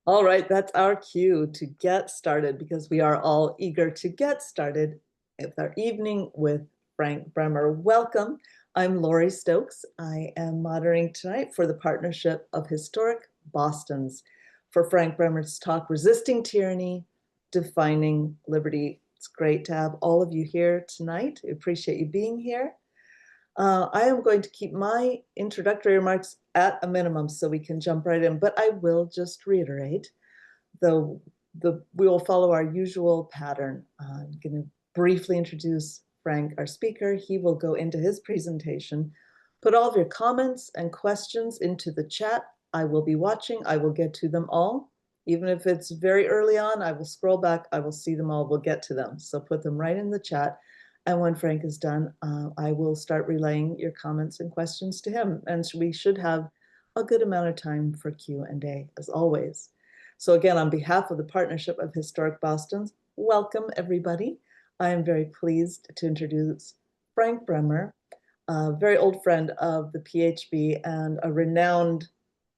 All right, that's our cue to get started because we are all eager to get started with our evening with Frank Bremer. Welcome. I'm Laurie Stokes. I am moderating tonight for the Partnership of Historic Bostons for Frank Bremer's talk, Resisting Tyranny, Defining Liberty. It's great to have all of you here tonight. I appreciate you being here. I am going to keep my introductory remarks at a minimum so we can jump right in, but I will just reiterate, though we will follow our usual pattern. I'm going to briefly introduce Frank, our speaker. He will go into his presentation. Put all of your comments and questions into the chat. I will be watching. I will get to them all. Even if it's very early on, I will scroll back. I will see them all. We'll get to them. So put them right in the chat. And when Frank is done, I will start relaying your comments and questions to him. And we should have a good amount of time for Q&A, as always. So again, on behalf of the Partnership of Historic Bostons, welcome everybody. I am very pleased to introduce Frank Bremer, a very old friend of the PHB and a renowned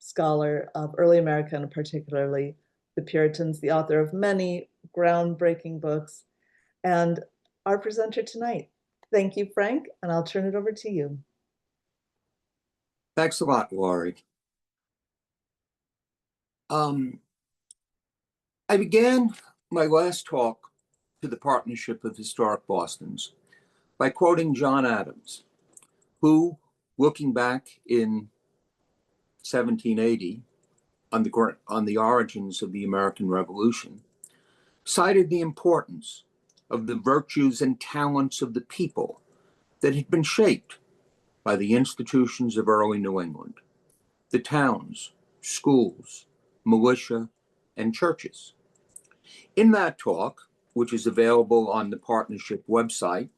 scholar of early America and particularly the Puritans, the author of many groundbreaking books, and our presenter tonight. Thank you, Frank, and I'll turn it over to you. Thanks a lot, Laurie. I began my last talk to the Partnership of Historic Bostons by quoting John Adams, who, looking back in 1780 on the origins of the American Revolution, cited the importance of the virtues and talents of the people that had been shaped by the institutions of early New England, the towns, schools, militia, and churches. In that talk, which is available on the Partnership website,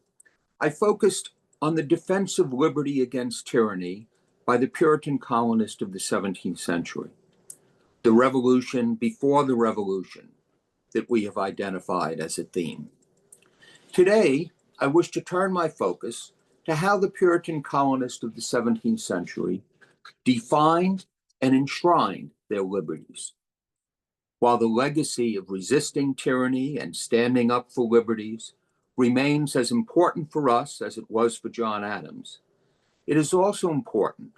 I focused on the defense of liberty against tyranny by the Puritan colonist of the 17th century, the revolution before the revolution that we have identified as a theme. Today, I wish to turn my focus to how the Puritan colonists of the 17th century defined and enshrined their liberties. While the legacy of resisting tyranny and standing up for liberties remains as important for us as it was for John Adams, it is also important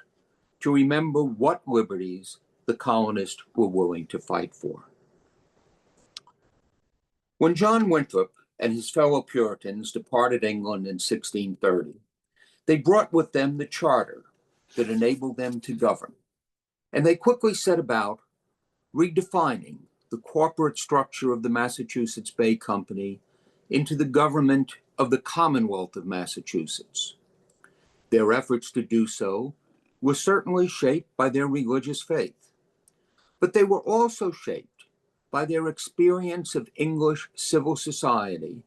to remember what liberties the colonists were willing to fight for. When John Winthrop and his fellow Puritans departed England in 1630, they brought with them the charter that enabled them to govern, and they quickly set about redefining the corporate structure of the Massachusetts Bay Company into the government of the Commonwealth of Massachusetts. Their efforts to do so were certainly shaped by their religious faith, but they were also shaped by their experience of English civil society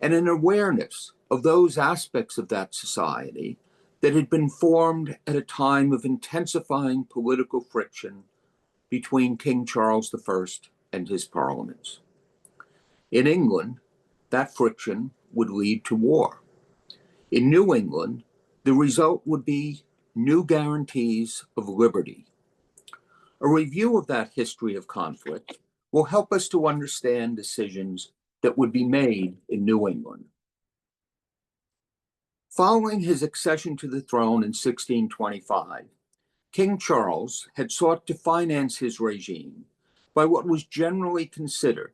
and an awareness of those aspects of that society that had been formed at a time of intensifying political friction between King Charles I and his parliaments. In England, that friction would lead to war. In New England, the result would be new guarantees of liberty. A review of that history of conflict will help us to understand decisions that would be made in New England. Following his accession to the throne in 1625, King Charles had sought to finance his regime by what was generally considered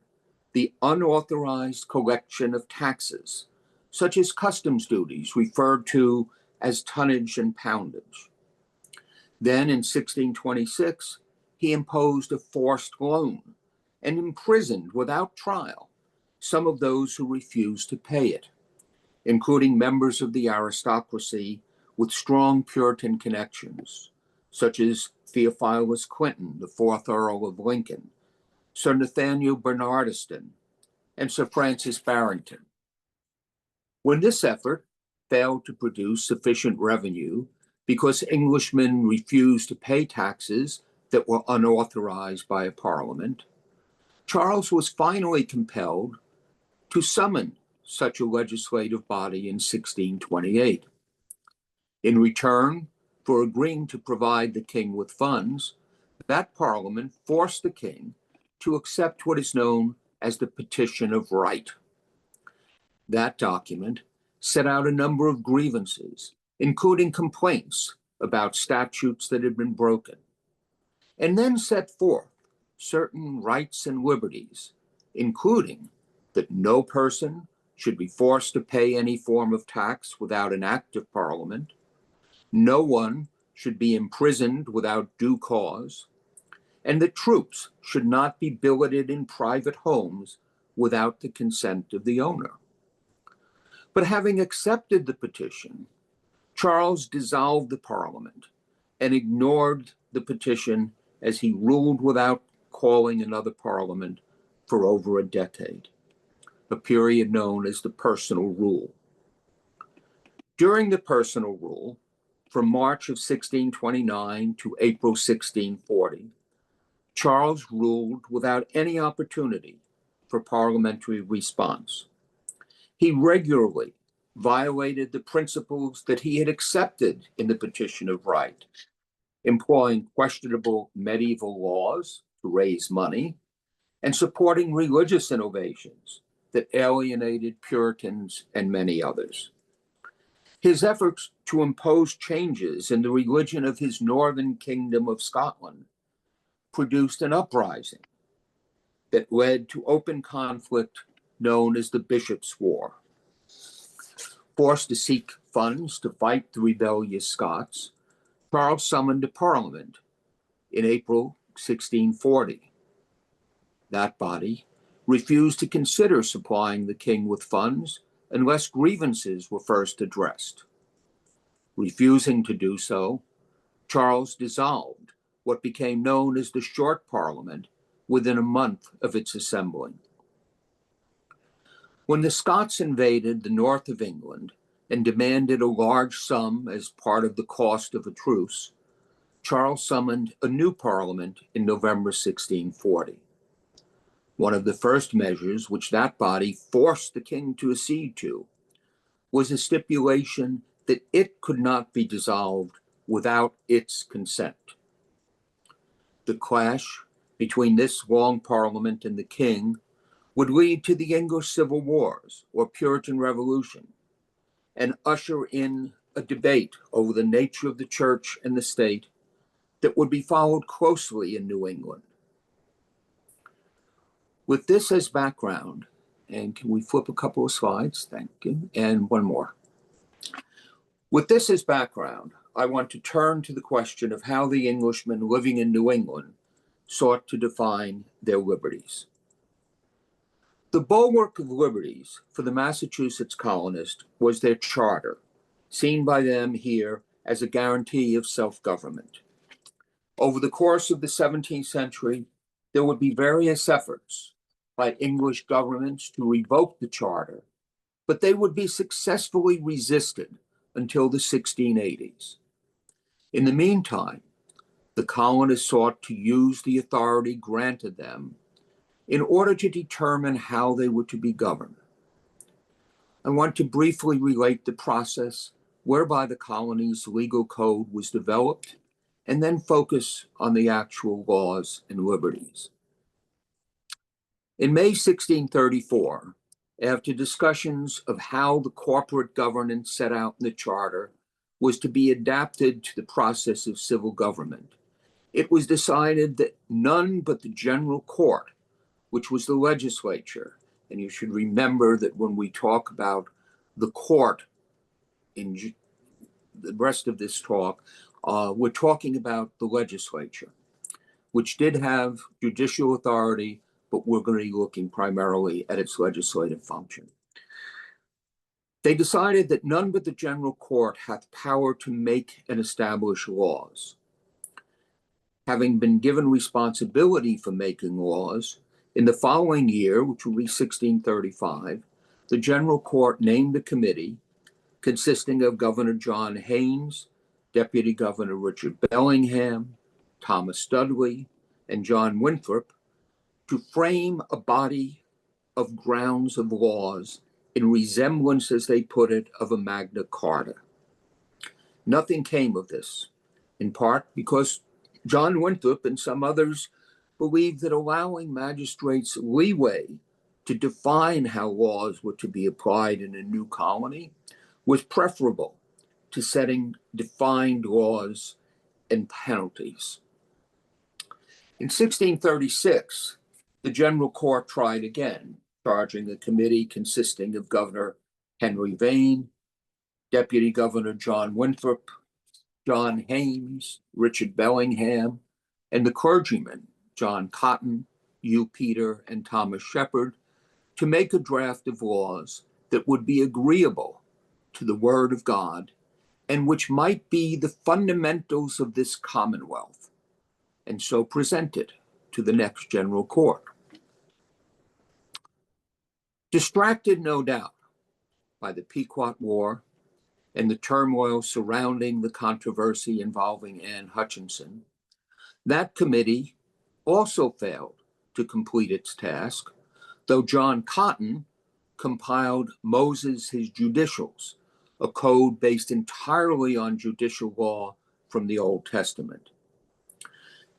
the unauthorized collection of taxes, such as customs duties referred to as tonnage and poundage. Then in 1626, he imposed a forced loan and imprisoned without trial some of those who refused to pay it, including members of the aristocracy with strong Puritan connections, such as Theophilus Quinton, the fourth Earl of Lincoln, Sir Nathaniel Bernardiston, and Sir Francis Barrington. When this effort failed to produce sufficient revenue because Englishmen refused to pay taxes that were unauthorized by a parliament, Charles was finally compelled to summon such a legislative body in 1628. In return for agreeing to provide the king with funds, that parliament forced the king to accept what is known as the Petition of Right. That document set out a number of grievances, including complaints about statutes that had been broken, and then set forth certain rights and liberties, including that no person should be forced to pay any form of tax without an act of Parliament, no one should be imprisoned without due cause, and that troops should not be billeted in private homes without the consent of the owner. But having accepted the petition, Charles dissolved the Parliament and ignored the petition as he ruled without calling another Parliament for over a decade, a period known as the Personal Rule. During the Personal Rule, from March of 1629 to April 1640, Charles ruled without any opportunity for parliamentary response. He regularly violated the principles that he had accepted in the Petition of Right, employing questionable medieval laws to raise money and supporting religious innovations that alienated Puritans and many others. His efforts to impose changes in the religion of his northern kingdom of Scotland produced an uprising that led to open conflict known as the Bishops' War. Forced to seek funds to fight the rebellious Scots, Charles summoned a parliament in April 1640. That body refused to consider supplying the king with funds unless grievances were first addressed. Refusing to do so, Charles dissolved what became known as the Short Parliament within a month of its assembling. When the Scots invaded the north of England and demanded a large sum as part of the cost of a truce, Charles summoned a new parliament in November 1640. One of the first measures which that body forced the king to accede to was a stipulation that it could not be dissolved without its consent. The clash between this long parliament and the king would lead to the English Civil Wars or Puritan Revolution and usher in a debate over the nature of the church and the state that would be followed closely in New England. With this as background, and can we flip a couple of slides? Thank you. And one more. With this as background, I want to turn to the question of how the Englishmen living in New England sought to define their liberties. The bulwark of liberties for the Massachusetts colonists was their charter, seen by them here as a guarantee of self-government. Over the course of the 17th century, there would be various efforts by English governments to revoke the charter, but they would be successfully resisted until the 1680s. In the meantime, the colonists sought to use the authority granted them in order to determine how they were to be governed. I want to briefly relate the process whereby the colony's legal code was developed and then focus on the actual laws and liberties. In May 1634, after discussions of how the corporate governance set out in the charter was to be adapted to the process of civil government, it was decided that none but the general court, which was the legislature, and you should remember that when we talk about the court in the rest of this talk, we're talking about the legislature, which did have judicial authority, but we're going to be looking primarily at its legislative function. They decided that none but the general court hath power to make and establish laws. Having been given responsibility for making laws, in the following year, which will be 1635, the general court named a committee consisting of Governor John Haynes, Deputy Governor Richard Bellingham, Thomas Dudley, and John Winthrop to frame a body of grounds of laws in resemblance, as they put it, of a Magna Carta. Nothing came of this, in part because John Winthrop and some others believed that allowing magistrates leeway to define how laws were to be applied in a new colony was preferable to setting defined laws and penalties. In 1636, the General Court tried again, charging a committee consisting of Governor Henry Vane, Deputy Governor John Winthrop, John Haines, Richard Bellingham, and the clergymen John Cotton, Hugh Peter, and Thomas Shepard to make a draft of laws that would be agreeable to the Word of God and which might be the fundamentals of this Commonwealth, and so presented to the next General Court. Distracted, no doubt, by the Pequot War and the turmoil surrounding the controversy involving Anne Hutchinson, that committee also failed to complete its task, though John Cotton compiled Moses his Judicials, a code based entirely on judicial law from the Old Testament.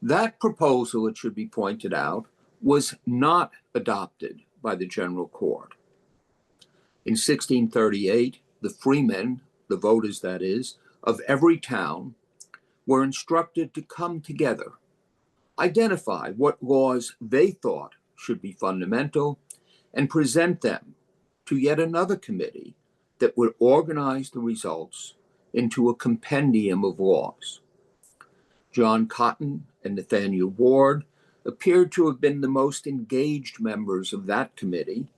That proposal, it should be pointed out, was not adopted by the General Court. In 1638, the freemen, the voters that is, of every town were instructed to come together, identify what laws they thought should be fundamental, and present them to yet another committee that would organize the results into a compendium of laws. John Cotton and Nathaniel Ward appeared to have been the most engaged members of that committee,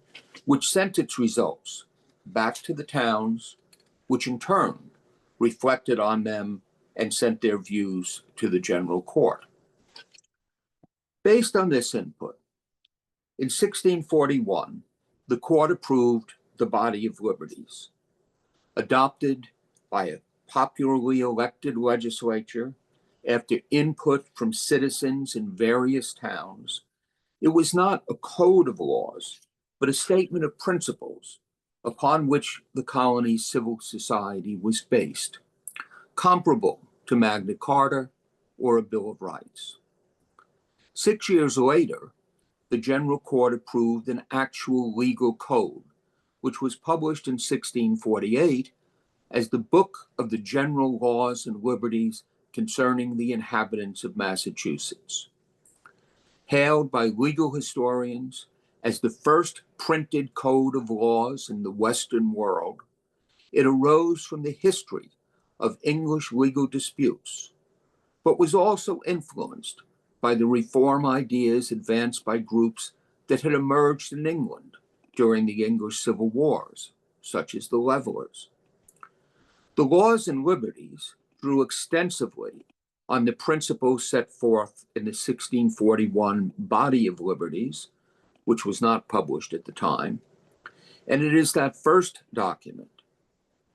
which sent its results back to the towns, which in turn reflected on them and sent their views to the General Court. Based on this input, in 1641, the court approved the Body of Liberties, adopted by a popularly elected legislature after input from citizens in various towns. It was not a code of laws, but a statement of principles upon which the colony's civil society was based, comparable to Magna Carta or a Bill of Rights. 6 years later, the General Court approved an actual legal code, which was published in 1648 as the Book of the General Laws and Liberties Concerning the Inhabitants of Massachusetts. Hailed by legal historians as the first printed code of laws in the Western world, it arose from the history of English legal disputes, but was also influenced by the reform ideas advanced by groups that had emerged in England during the English Civil Wars, such as the Levellers. The Laws and Liberties drew extensively on the principles set forth in the 1641 Body of Liberties, which was not published at the time, and it is that first document,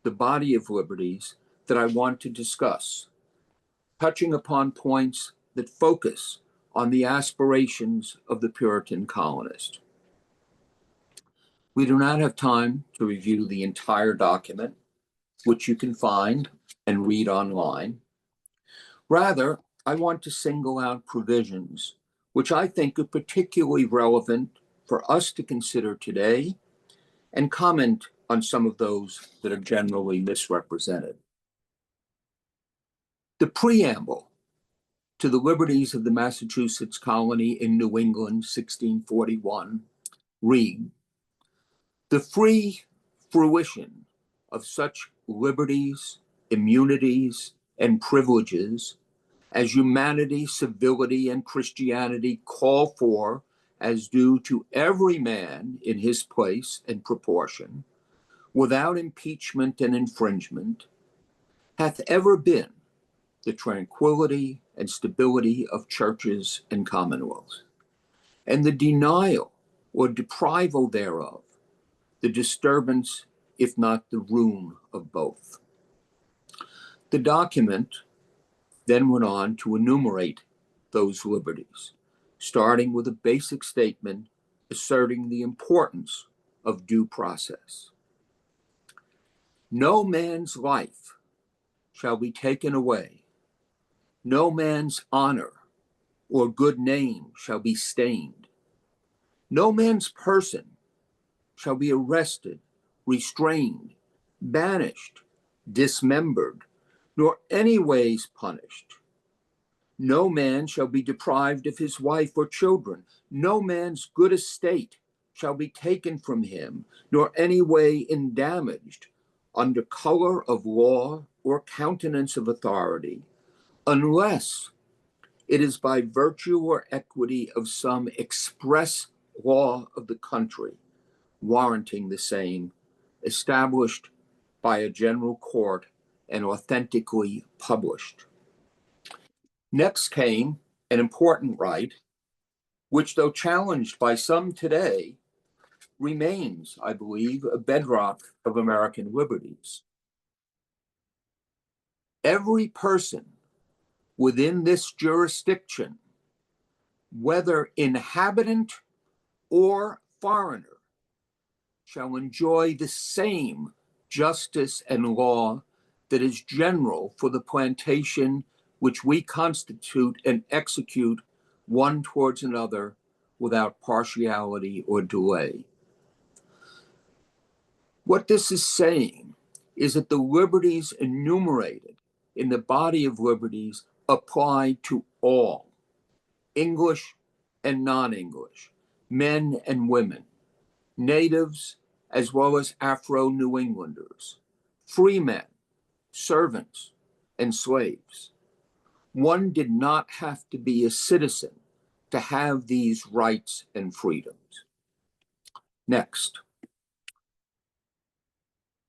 the Body of Liberties, that I want to discuss, touching upon points that focus on the aspirations of the Puritan colonist. We do not have time to review the entire document, which you can find and read online. Rather, I want to single out provisions which I think are particularly relevant for us to consider today and comment on some of those that are generally misrepresented. The preamble to the Liberties of the Massachusetts Colony in New England, 1641, read, "The free fruition of such liberties, immunities, and privileges as humanity, civility, and Christianity call for as due to every man in his place and proportion, without impeachment and infringement, hath ever been the tranquility and stability of churches and commonwealths, and the denial or deprival thereof, the disturbance, if not the ruin of both." The document then went on to enumerate those liberties, starting with a basic statement asserting the importance of due process. "No man's life shall be taken away, no man's honor or good name shall be stained. No man's person shall be arrested, restrained, banished, dismembered, nor any ways punished. No man shall be deprived of his wife or children. No man's good estate shall be taken from him, nor any way endamaged, under color of law or countenance of authority, unless it is by virtue or equity of some express law of the country, warranting the same, established by a general court and authentically published. Next came an important right, which, though challenged by some today, remains, I believe, a bedrock of American liberties. Every person within this jurisdiction, whether inhabitant or foreigner, shall enjoy the same justice and law that is general for the plantation which we constitute and execute one towards another without partiality or delay. What this is saying is that the liberties enumerated in the body of liberties apply to all, English and non-English, men and women, natives as well as Afro-New Englanders, free men, servants, and slaves. One did not have to be a citizen to have these rights and freedoms. Next,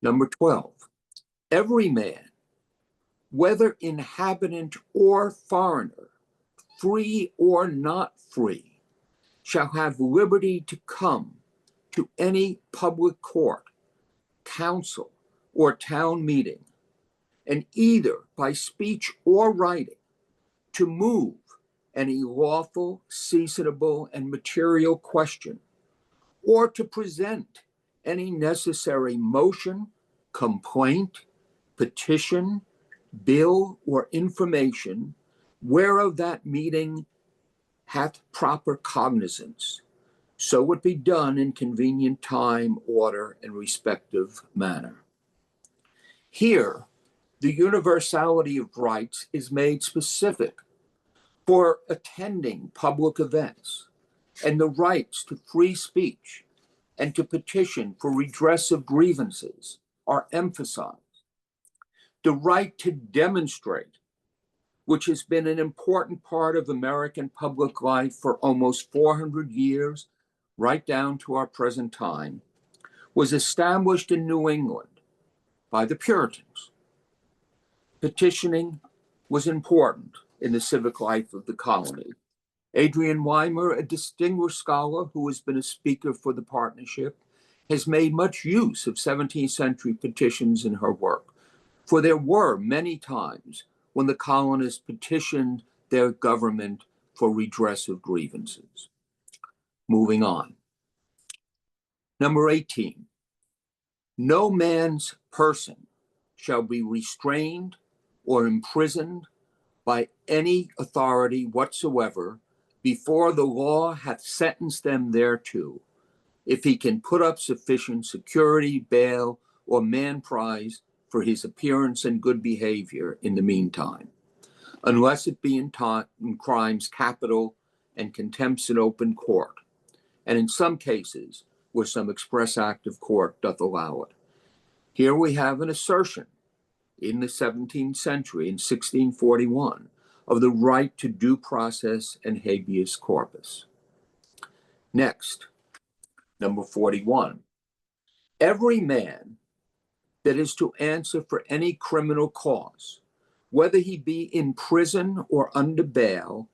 number 12, every man, whether inhabitant or foreigner, free or not free, shall have liberty to come to any public court, council, or town meeting, and either by speech or writing to move any lawful, seasonable, and material question, or to present any necessary motion, complaint, petition, bill, or information whereof that meeting hath proper cognizance, so it be done in convenient time, order, and respective manner. Here, the universality of rights is made specific for attending public events, and the rights to free speech and to petition for redress of grievances are emphasized. The right to demonstrate, which has been an important part of American public life for almost 400 years, right down to our present time, was established in New England by the Puritans. Petitioning was important in the civic life of the colony. Adrian Weimer, a distinguished scholar who has been a speaker for the partnership, has made much use of 17th century petitions in her work, for there were many times when the colonists petitioned their government for redress of grievances. Moving on. Number 18, no man's person shall be restrained or imprisoned by any authority whatsoever before the law hath sentenced them thereto, if he can put up sufficient security, bail, or man prize for his appearance and good behavior in the meantime, unless it be in crimes capital and contempts in open court, and in some cases where some express act of court doth allow it. Here we have an assertion in the 17th century, in 1641, of the right to due process and habeas corpus. Next, number 41, every man that is to answer for any criminal cause, whether he be in prison or under bail,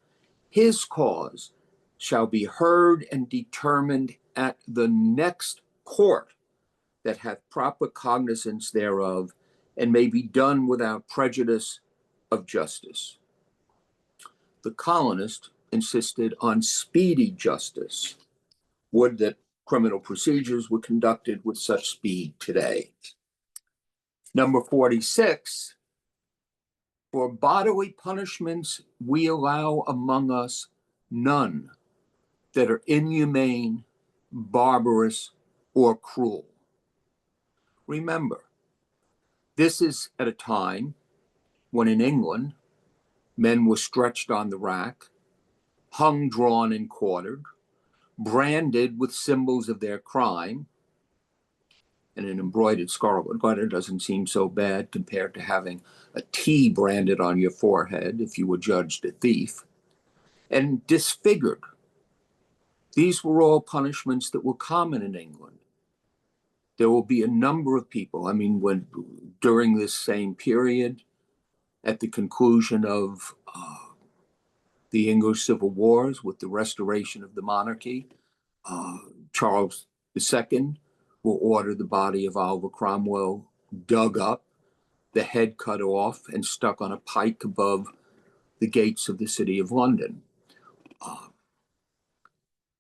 his cause shall be heard and determined at the next court that hath proper cognizance thereof, and may be done without prejudice of justice. The colonist insisted on speedy justice. Would that criminal procedures were conducted with such speed today. Number 46, for bodily punishments we allow among us none that are inhumane, barbarous, or cruel. Remember, this is at a time when in England, men were stretched on the rack, hung, drawn, and quartered, branded with symbols of their crime. And an embroidered scarlet letter doesn't seem so bad compared to having a T branded on your forehead if you were judged a thief, and disfigured. These were all punishments that were common in England. There will be a number of people, when during this same period, at the conclusion of the English Civil Wars with the restoration of the monarchy, Charles II will order the body of Oliver Cromwell dug up, the head cut off, and stuck on a pike above the gates of the city of London.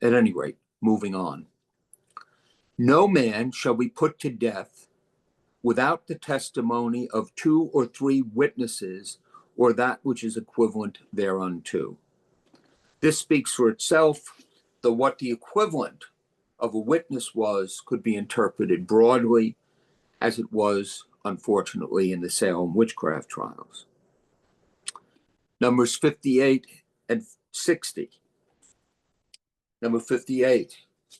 At any rate, moving on. No man shall be put to death without the testimony of 2 or 3 witnesses, or that which is equivalent thereunto. This speaks for itself, though what the equivalent of a witness was could be interpreted broadly, as it was, unfortunately, in the Salem witchcraft trials. Numbers 58 and 60. Number 58,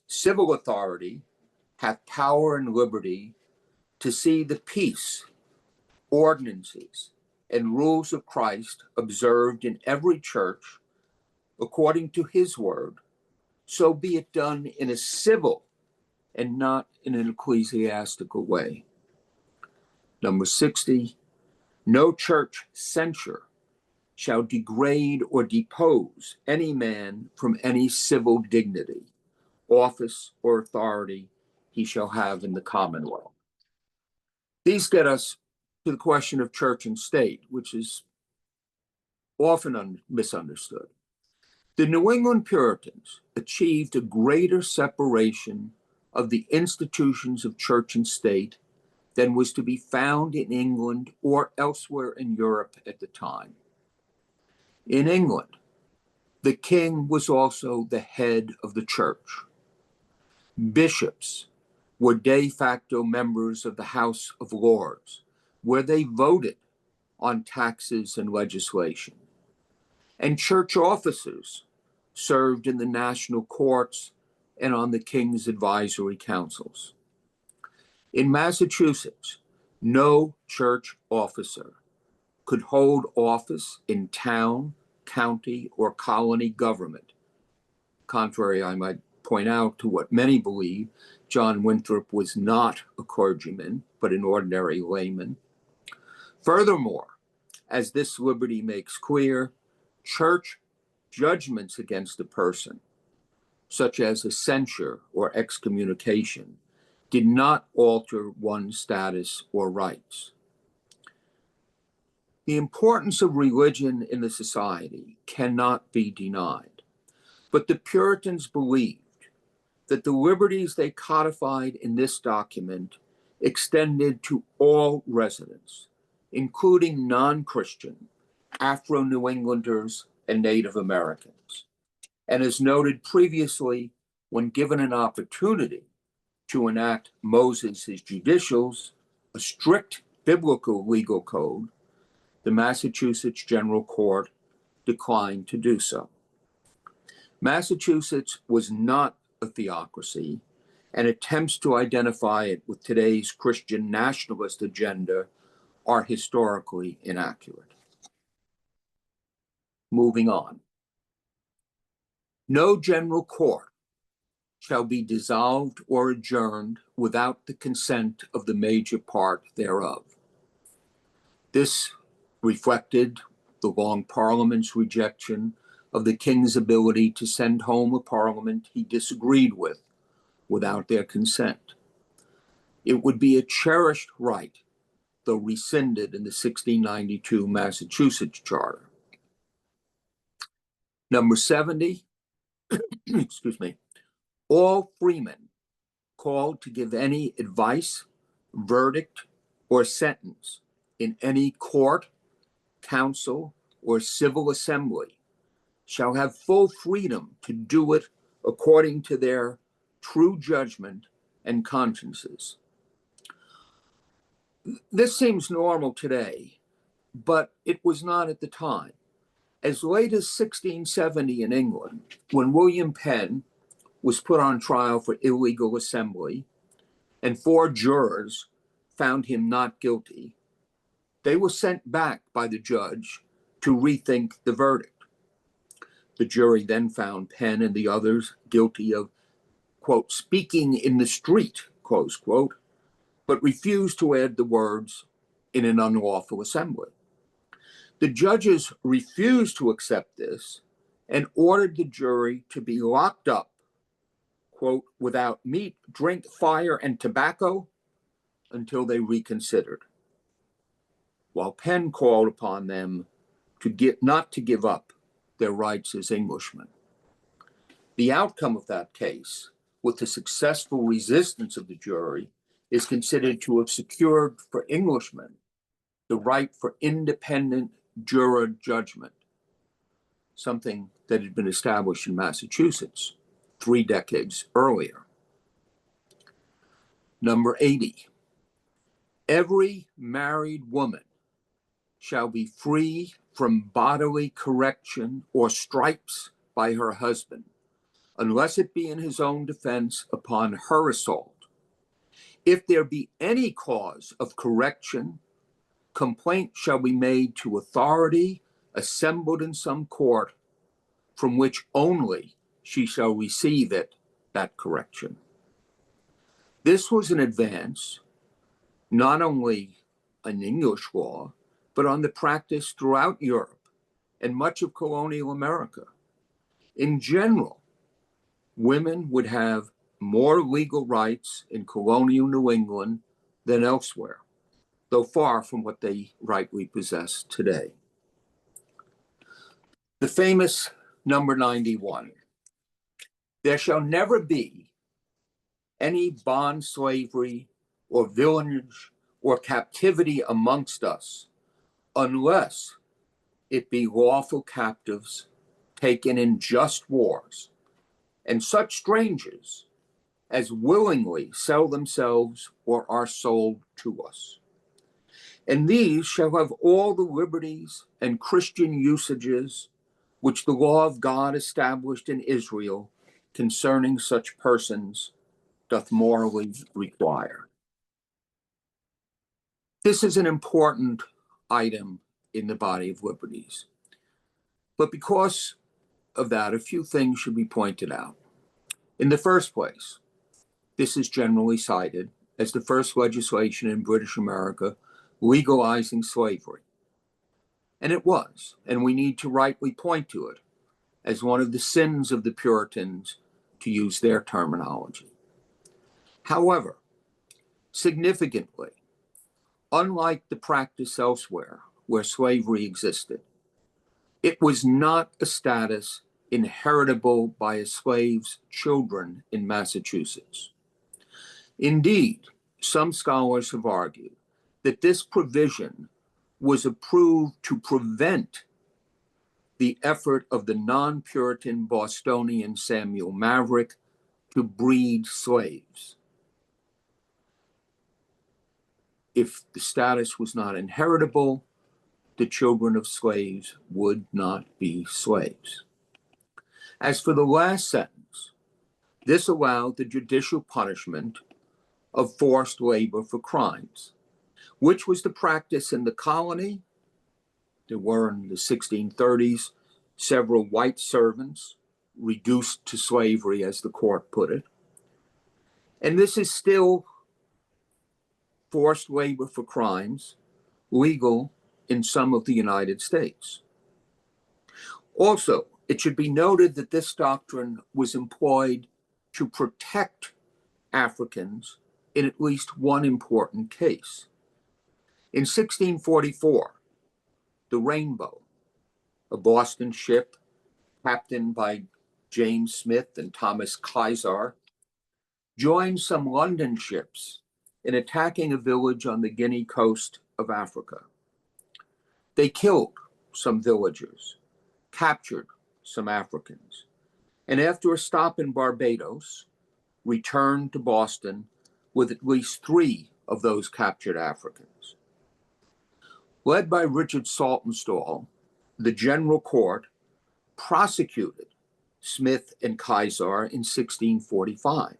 civil authority hath power and liberty to see the peace, ordinances, and rules of Christ observed in every church according to his word, so be it done in a civil and not in an ecclesiastical way. Number 60, no church censure shall degrade or depose any man from any civil dignity, office, or authority he shall have in the commonwealth. These get us to the question of church and state, which is often misunderstood. The New England Puritans achieved a greater separation of the institutions of church and state than was to be found in England or elsewhere in Europe at the time. In England, the king was also the head of the church. Bishops were de facto members of the House of Lords, where they voted on taxes and legislation. And church officers served in the national courts and on the king's advisory councils. In Massachusetts, no church officer could hold office in town, county, or colony government. Contrary, I might point out, to what many believe, John Winthrop was not a clergyman, but an ordinary layman. Furthermore, as this liberty makes clear, church judgments against a person, such as a censure or excommunication, did not alter one's status or rights. The importance of religion in the society cannot be denied, but the Puritans believed that the liberties they codified in this document extended to all residents, including non-Christian, Afro-New Englanders, and Native Americans. And as noted previously, when given an opportunity to enact Moses' judicials, a strict biblical legal code, the Massachusetts General Court declined to do so. Massachusetts was not a theocracy, and attempts to identify it with today's Christian nationalist agenda are historically inaccurate. Moving on. No general court shall be dissolved or adjourned without the consent of the major part thereof. This reflected the Long Parliament's rejection of the king's ability to send home a parliament he disagreed with without their consent. It would be a cherished right, though rescinded in the 1692 Massachusetts Charter. Number 70, excuse me, all freemen called to give any advice, verdict, or sentence in any court, council, or civil assembly shall have full freedom to do it according to their true judgment and consciences. This seems normal today, but it was not at the time. As late as 1670 in England, when William Penn was put on trial for illegal assembly, and 4 jurors found him not guilty, they were sent back by the judge to rethink the verdict. The jury then found Penn and the others guilty of, quote, speaking in the street, close quote, but refused to add the words in an unlawful assembly. The judges refused to accept this and ordered the jury to be locked up, quote, without meat, drink, fire, and tobacco until they reconsidered, while Penn called upon them not to give up their rights as Englishmen. The outcome of that case, with the successful resistance of the jury, is considered to have secured for Englishmen the right for independent juror judgment, something that had been established in Massachusetts 3 decades earlier. Number 80, every married woman shall be free from bodily correction or stripes by her husband, unless it be in his own defense upon her assault. If there be any cause of correction, complaint shall be made to authority assembled in some court, from which only she shall receive that correction. This was an advance, not only in English law, but on the practice throughout Europe and much of colonial America. In general, women would have more legal rights in colonial New England than elsewhere, though far from what they rightly possess today. The famous number 91, there shall never be any bond slavery or villanage or captivity amongst us, unless it be lawful captives taken in just wars, and such strangers as willingly sell themselves or are sold to us. And these shall have all the liberties and Christian usages which the law of God established in Israel concerning such persons doth morally require. This is an important item in the body of liberties. But because of that, a few things should be pointed out. In the first place, this is generally cited as the first legislation in British America legalizing slavery. And it was, and we need to rightly point to it as one of the sins of the Puritans, to use their terminology. However, significantly, unlike the practice elsewhere where slavery existed, it was not a status inheritable by a slave's children in Massachusetts. Indeed, some scholars have argued that this provision was approved to prevent the effort of the non-Puritan Bostonian Samuel Maverick to breed slaves. If the status was not inheritable, the children of slaves would not be slaves. As for the last sentence, this allowed the judicial punishment of forced labor for crimes, which was the practice in the colony. There were in the 1630s several white servants reduced to slavery, as the court put it. And this is still forced labor for crimes legal in some of the United States. Also, it should be noted that this doctrine was employed to protect Africans in at least one important case. In 1644, the Rainbow, a Boston ship captained by James Smith and Thomas Kaiser, joined some London ships in attacking a village on the Guinea coast of Africa. They killed some villagers, captured some Africans, and after a stop in Barbados, returned to Boston with at least 3 of those captured Africans. Led by Richard Saltonstall, the General Court prosecuted Smith and Kaiser in 1645.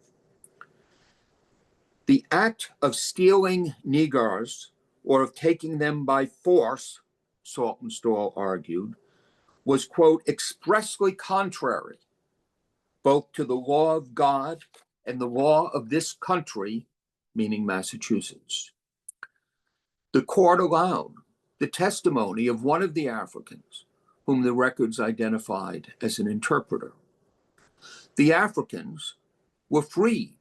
The act of stealing Negroes or of taking them by force, Saltonstall argued, was, quote, expressly contrary both to the law of God and the law of this country, meaning Massachusetts. The court allowed the testimony of one of the Africans, whom the records identified as an interpreter. The Africans were freed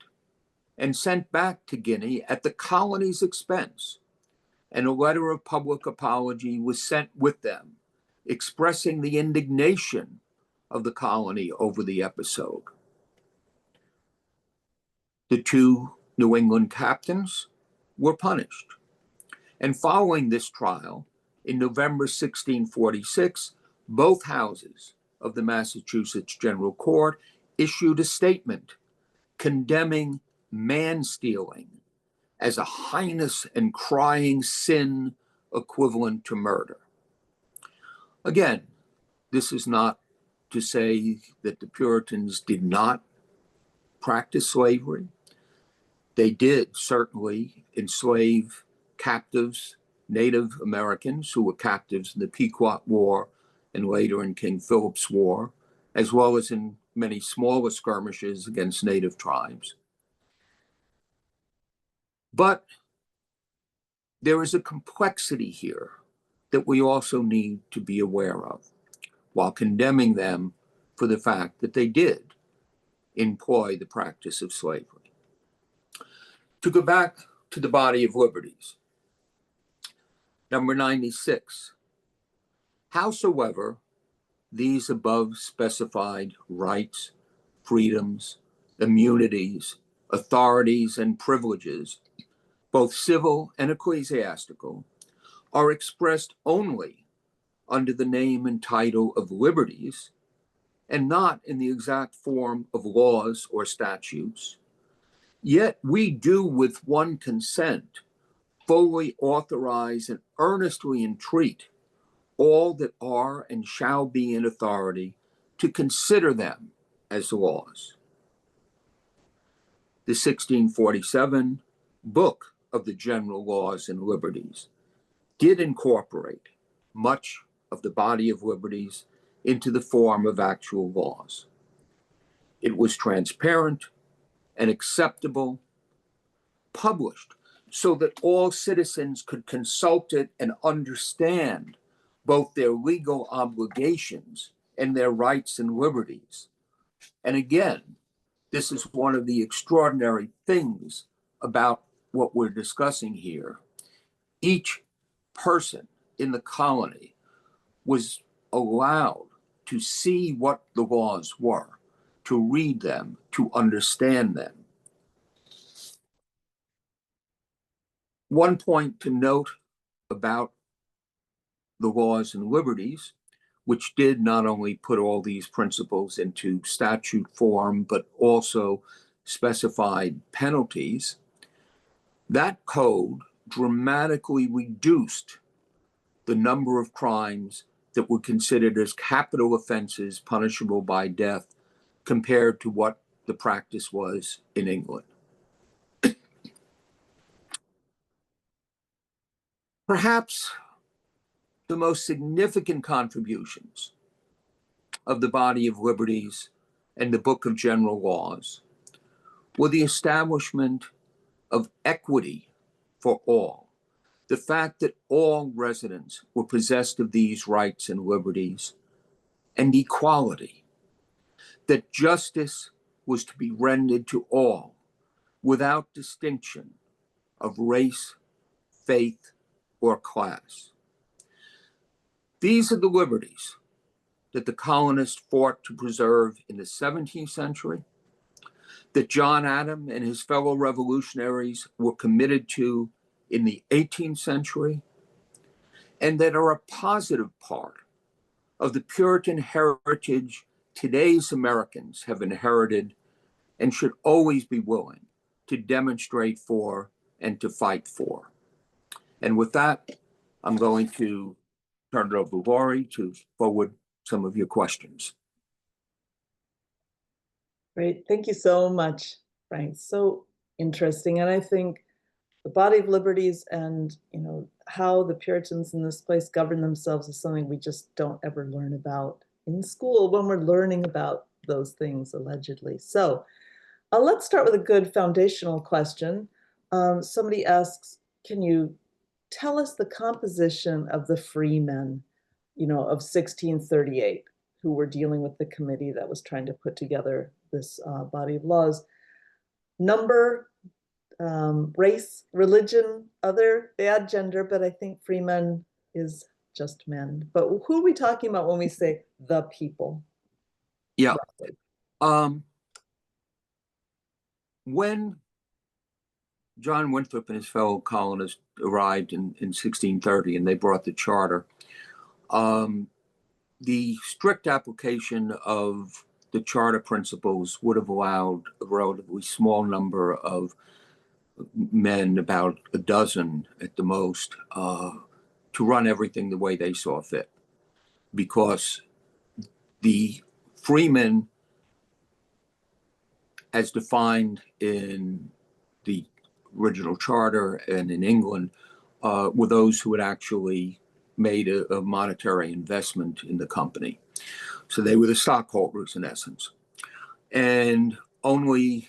and sent back to Guinea at the colony's expense, and a letter of public apology was sent with them, expressing the indignation of the colony over the episode. The 2 New England captains were punished, and following this trial, in November 1646, both houses of the Massachusetts General Court issued a statement condemning man-stealing as a heinous and crying sin equivalent to murder. Again, this is not to say that the Puritans did not practice slavery. They did certainly enslave captives, Native Americans who were captives in the Pequot War and later in King Philip's War, as well as in many smaller skirmishes against native tribes. But there is a complexity here that we also need to be aware of, while condemning them for the fact that they did employ the practice of slavery. To go back to the body of liberties, number 96, howsoever these above specified rights, freedoms, immunities, authorities, and privileges, both civil and ecclesiastical, are expressed only under the name and title of liberties, and not in the exact form of laws or statutes, yet we do with one consent fully authorize and earnestly entreat all that are and shall be in authority to consider them as laws. The 1647 Book of the General Laws and Liberties did incorporate much of the body of liberties into the form of actual laws. It was transparent and acceptable, published so that all citizens could consult it and understand both their legal obligations and their rights and liberties. And again, this is one of the extraordinary things about what we're discussing here. Each person in the colony was allowed to see what the laws were, to read them, to understand them. One point to note about the laws and liberties, which did not only put all these principles into statute form, but also specified penalties, that code dramatically reduced the number of crimes that were considered as capital offenses punishable by death compared to what the practice was in England. Perhaps the most significant contributions of the body of liberties and the Book of General Laws were the establishment of equity for all, the fact that all residents were possessed of these rights and liberties, and equality, that justice was to be rendered to all without distinction of race, faith, or class. These are the liberties that the colonists fought to preserve in the 17th century, that John Adams and his fellow revolutionaries were committed to in the 18th century, and that are a positive part of the Puritan heritage today's Americans have inherited and should always be willing to demonstrate for and to fight for. And with that, I'm going to turn it over to Laurie to forward some of your questions. Great. Thank you so much, Frank. So interesting. And I think the body of liberties and, how the Puritans in this place govern themselves is something we just don't ever learn about in school when we're learning about those things, allegedly. So let's start with a good foundational question. Somebody asks, can you tell us the composition of the freemen, of 1638, who were dealing with the committee that was trying to put together this body of laws? Number, race, religion, other, they add gender, but I think freemen is just men. But who are we talking about when we say the people? Yeah. When John Winthrop and his fellow colonists arrived in 1630 and they brought the charter, the strict application of the charter principles would have allowed a relatively small number of men, about a dozen at the most, to run everything the way they saw fit. Because the freemen, as defined in the original charter and in England, were those who had actually made a monetary investment in the company. So they were the stockholders, in essence. And only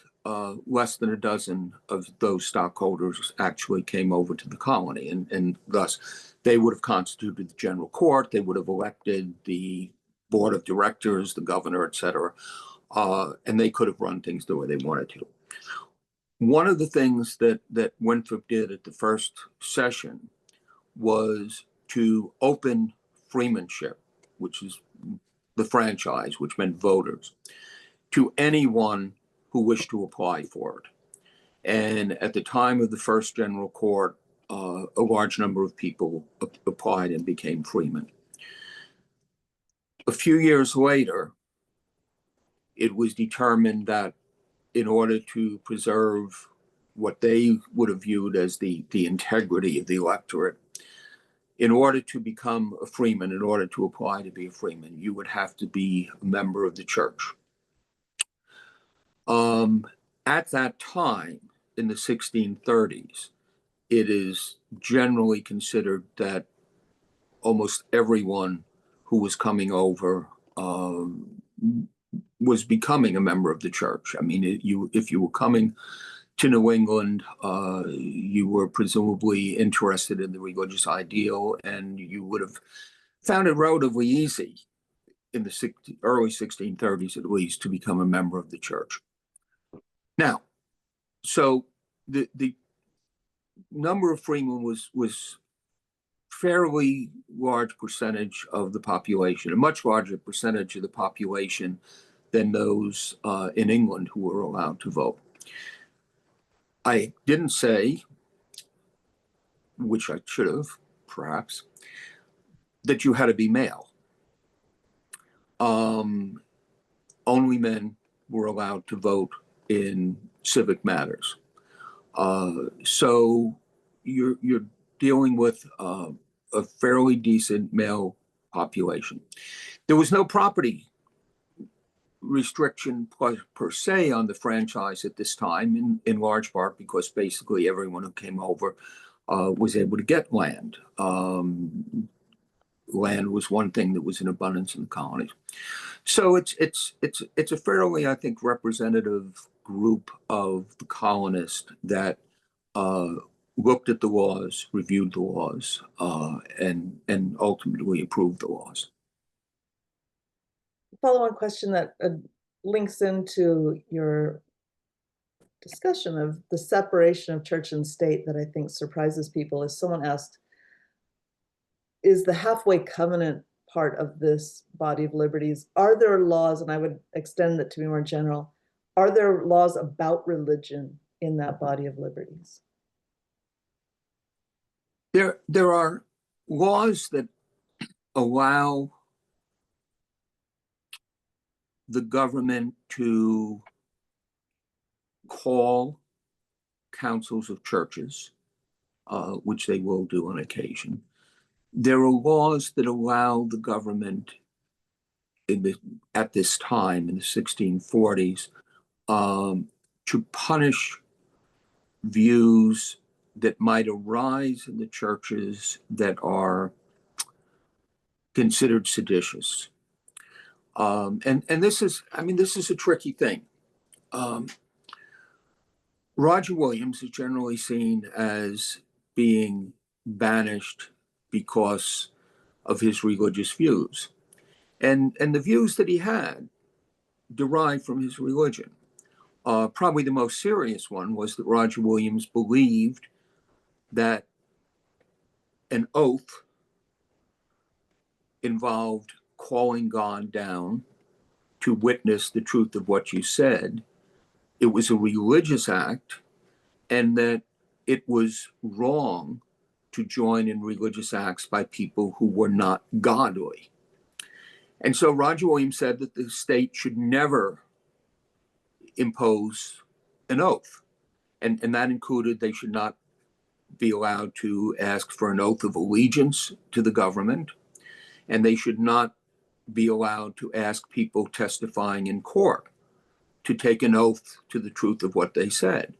less than a dozen of those stockholders actually came over to the colony. And thus, they would have constituted the general court. They would have elected the board of directors, the governor, et cetera. And they could have run things the way they wanted to. One of the things that Winthrop did at the first session was to open freemanship, which is the franchise, which meant voters, to anyone who wished to apply for it. And at the time of the first general court, a large number of people applied and became freemen. A few years later, it was determined that in order to preserve what they would have viewed as the integrity of the electorate, in order to become a freeman, in order to apply to be a freeman, you would have to be a member of the church. At that time, in the 1630s, it is generally considered that almost everyone who was coming over was becoming a member of the church. I mean, if you were coming to New England, you were presumably interested in the religious ideal, and you would have found it relatively easy in the early 1630s, at least, to become a member of the church. Now, so the number of freemen was fairly large percentage of the population, a much larger percentage of the population than those in England who were allowed to vote. I didn't say, which I should have, perhaps, that you had to be male. Only men were allowed to vote in civic matters. So you're dealing with a fairly decent male population. There was no property restriction per se on the franchise at this time, in large part because basically everyone who came over was able to get land. Land was one thing that was in abundance in the colonies. So it's a fairly, I think, representative group of the colonists that looked at the laws, reviewed the laws, and ultimately approved the laws. Follow-on question that links into your discussion of the separation of church and state that I think surprises people is someone asked, is the halfway covenant part of this body of liberties, are there laws, and I would extend it to be more general, are there laws about religion in that body of liberties? There are laws that allow the government to call councils of churches, which they will do on occasion. There are laws that allow the government at this time in the 1640s to punish views that might arise in the churches that are considered seditious. And this is, I mean, this is a tricky thing. Roger Williams is generally seen as being banished because of his religious views. And the views that he had derived from his religion. Probably the most serious one was that Roger Williams believed that an oath involved calling God down to witness the truth of what you said. It was a religious act, and that it was wrong to join in religious acts by people who were not godly. And so Roger Williams said that the state should never impose an oath. And that included they should not be allowed to ask for an oath of allegiance to the government, and they should not be allowed to ask people testifying in court to take an oath to the truth of what they said.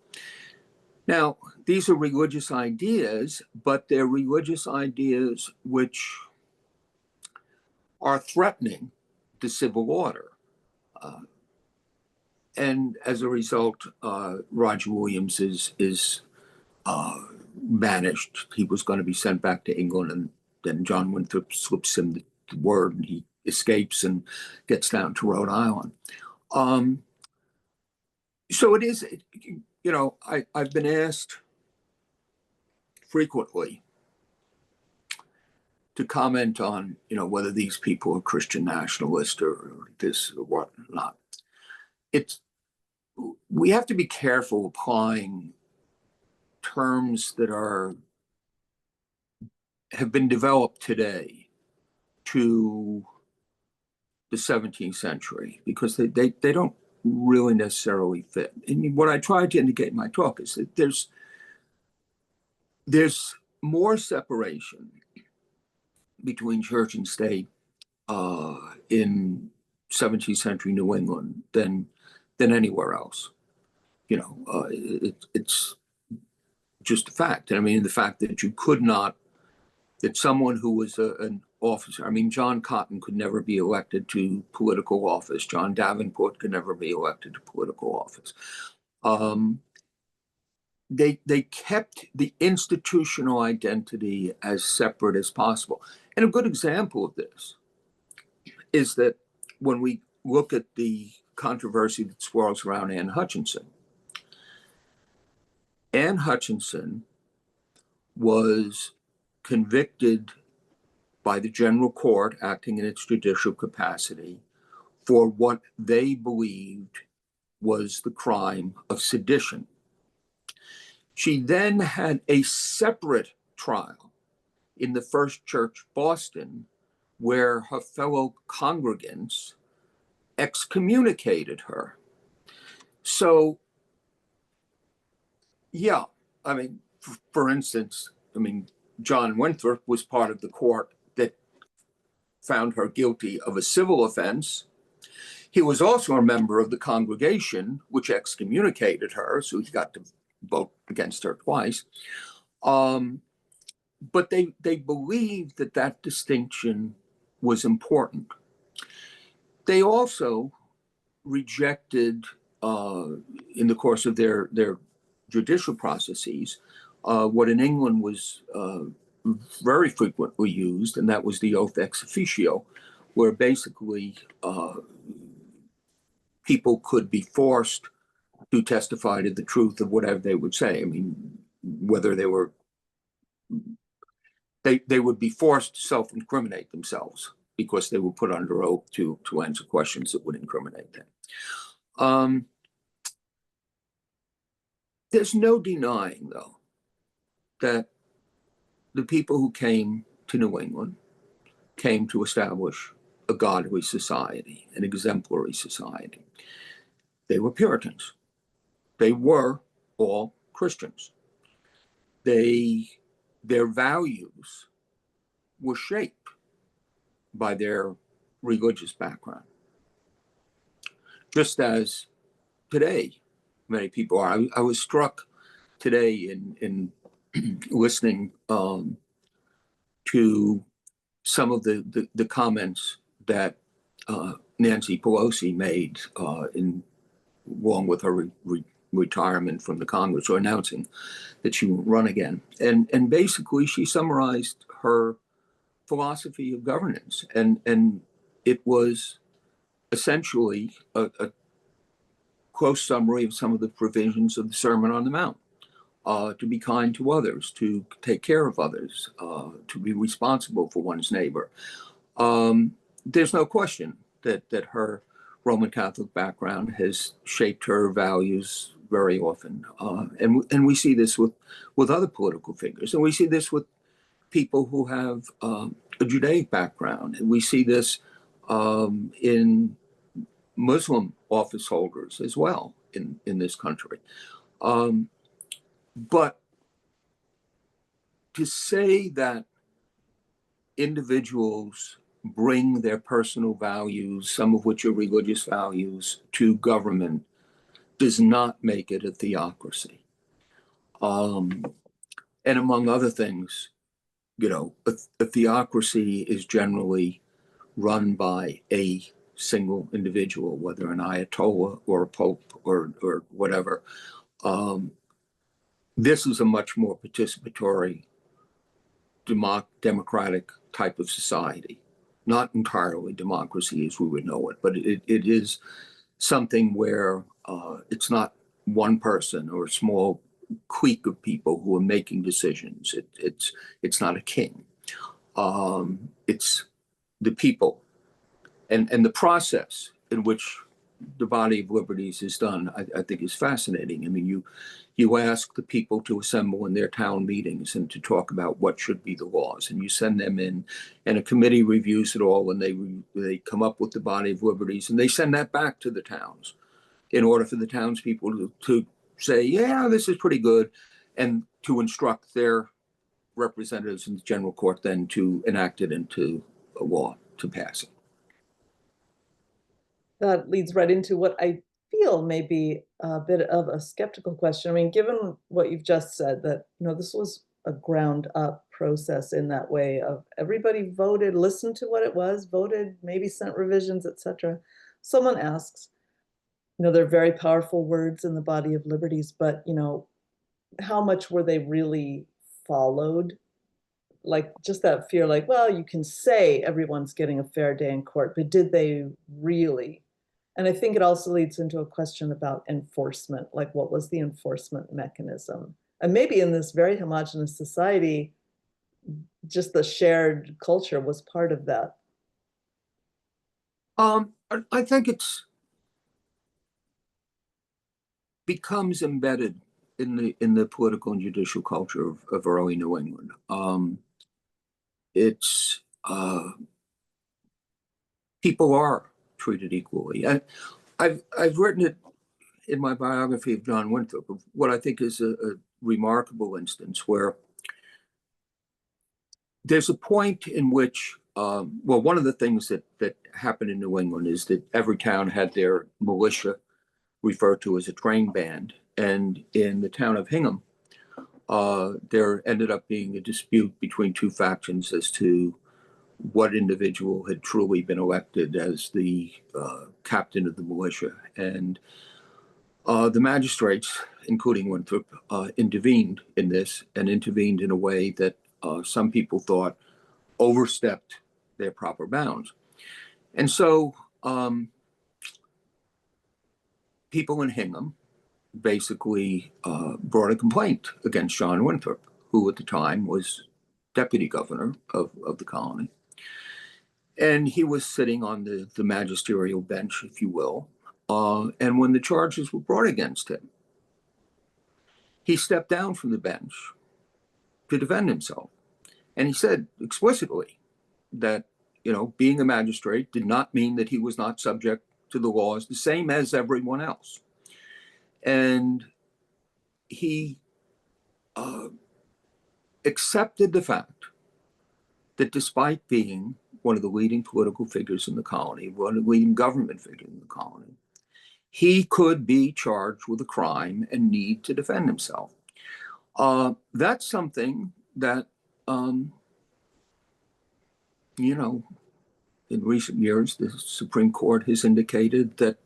Now, these are religious ideas, but they're religious ideas which are threatening to civil order. And as a result, Roger Williams is banished. He was going to be sent back to England, and then John Winthrop slips him the word, and he escapes and gets down to Rhode Island. So it is, you know, I've been asked frequently to comment on, you know, whether these people are Christian nationalists or this or whatnot. We have to be careful applying terms that have been developed today to the 17th century, because they don't really necessarily fit. And what I tried to indicate in my talk is that there's more separation between church and state in 17th century New England than anywhere else. You know, it's just a fact. I mean, the fact that you could not, that someone who was an officer, I mean, John Cotton could never be elected to political office. John Davenport could never be elected to political office. They kept the institutional identity as separate as possible. And a good example of this is that when we look at the controversy that swirls around Anne Hutchinson was convicted by the general court acting in its judicial capacity for what they believed was the crime of sedition. She then had a separate trial in the First Church, Boston, where her fellow congregants excommunicated her. So, yeah, I mean, for instance, I mean, John Winthrop was part of the court that found her guilty of a civil offense. He was also a member of the congregation which excommunicated her, so he got to vote against her twice. But they believed that distinction was important. They also rejected, in the course of their judicial processes, what in England was very frequently used, and that was the oath ex officio, where basically people could be forced to testify to the truth of whatever they would say. I mean, whether they would be forced to self-incriminate themselves because they were put under oath to answer questions that would incriminate them. There's no denying, though, that the people who came to New England came to establish a godly society, an exemplary society. They were Puritans. They were all Christians. Their values were shaped by their religious background, just as today many people are. I was struck today in listening to some of the comments that Nancy Pelosi made along with her retirement from the Congress, or announcing that she won't run again. And basically, she summarized her philosophy of governance, and it was essentially a close summary of some of the provisions of the Sermon on the Mount. To be kind to others, to take care of others, to be responsible for one's neighbor. There's no question that her Roman Catholic background has shaped her values very often. And we see this with other political figures. And we see this with people who have a Judaic background. And we see this in Muslim office holders as well in this country. But to say that individuals bring their personal values, some of which are religious values, to government does not make it a theocracy. And among other things, a theocracy is generally run by a single individual, whether an ayatollah or a pope or whatever. This is a much more participatory, democratic type of society. Not entirely democracy as we would know it, but it is something where it's not one person or a small clique of people who are making decisions. It's not a king. It's the people, and the process in which the body of liberties is done, I think is fascinating. I mean, you ask the people to assemble in their town meetings and to talk about what should be the laws, and you send them in, and a committee reviews it all, and they come up with the body of liberties, and they send that back to the towns in order for the townspeople to say, yeah, this is pretty good, and to instruct their representatives in the general court then to enact it into a law, to pass it. That leads right into what I feel may be a bit of a skeptical question. I mean, given what you've just said, that this was a ground up process in that way of everybody voted, listened to what it was, voted, maybe sent revisions, etc. Someone asks, they're very powerful words in the body of liberties, but how much were they really followed? Like just that fear, like, well, you can say everyone's getting a fair day in court, but did they really? And I think it also leads into a question about enforcement, like what was the enforcement mechanism? And maybe in this very homogenous society, just the shared culture was part of that. I think it's becomes embedded in the political and judicial culture of early New England. It's people are treated equally. And I've written it in my biography of John Winthrop, of what I think is a remarkable instance where there's a point in which, one of the things that happened in New England is that every town had their militia, referred to as a train band. And in the town of Hingham, there ended up being a dispute between two factions as to what individual had truly been elected as the captain of the militia. And the magistrates, including Winthrop, intervened in this, and intervened in a way that some people thought overstepped their proper bounds. And so people in Hingham basically brought a complaint against John Winthrop, who at the time was deputy governor of the colony. And he was sitting on the magisterial bench, if you will. And when the charges were brought against him, he stepped down from the bench to defend himself. And he said explicitly that being a magistrate did not mean that he was not subject to the laws, the same as everyone else. And he accepted the fact that despite being one of the leading political figures in the colony, one of the leading government figures in the colony, he could be charged with a crime and need to defend himself. That's something that, in recent years, the Supreme Court has indicated that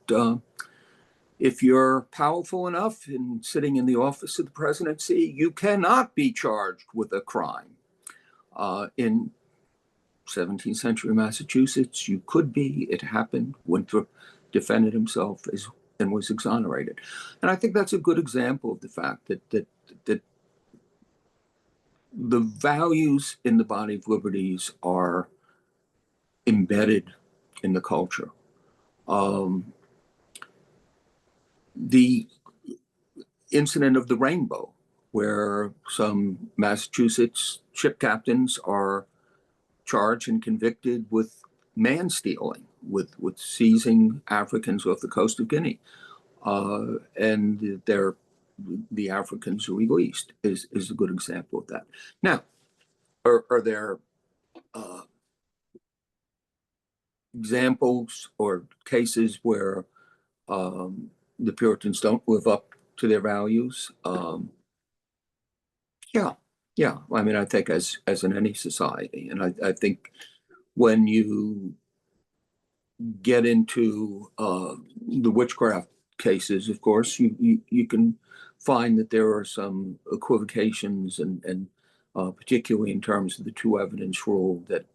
if you're powerful enough in sitting in the office of the presidency, you cannot be charged with a crime. In 17th century Massachusetts, you could be. It happened. Winthrop defended himself and was exonerated. And I think that's a good example of the fact that the values in the body of liberties are embedded in the culture. The incident of the rainbow, where some Massachusetts ship captains are charged and convicted with man stealing, with seizing Africans off the coast of Guinea, and the Africans are released, is a good example of that. Now, are there examples or cases where the Puritans don't live up to their values? Yeah. I mean, I think as in any society, and I think when you get into the witchcraft cases, of course, you can find that there are some equivocations, and particularly in terms of the two evidence rule, that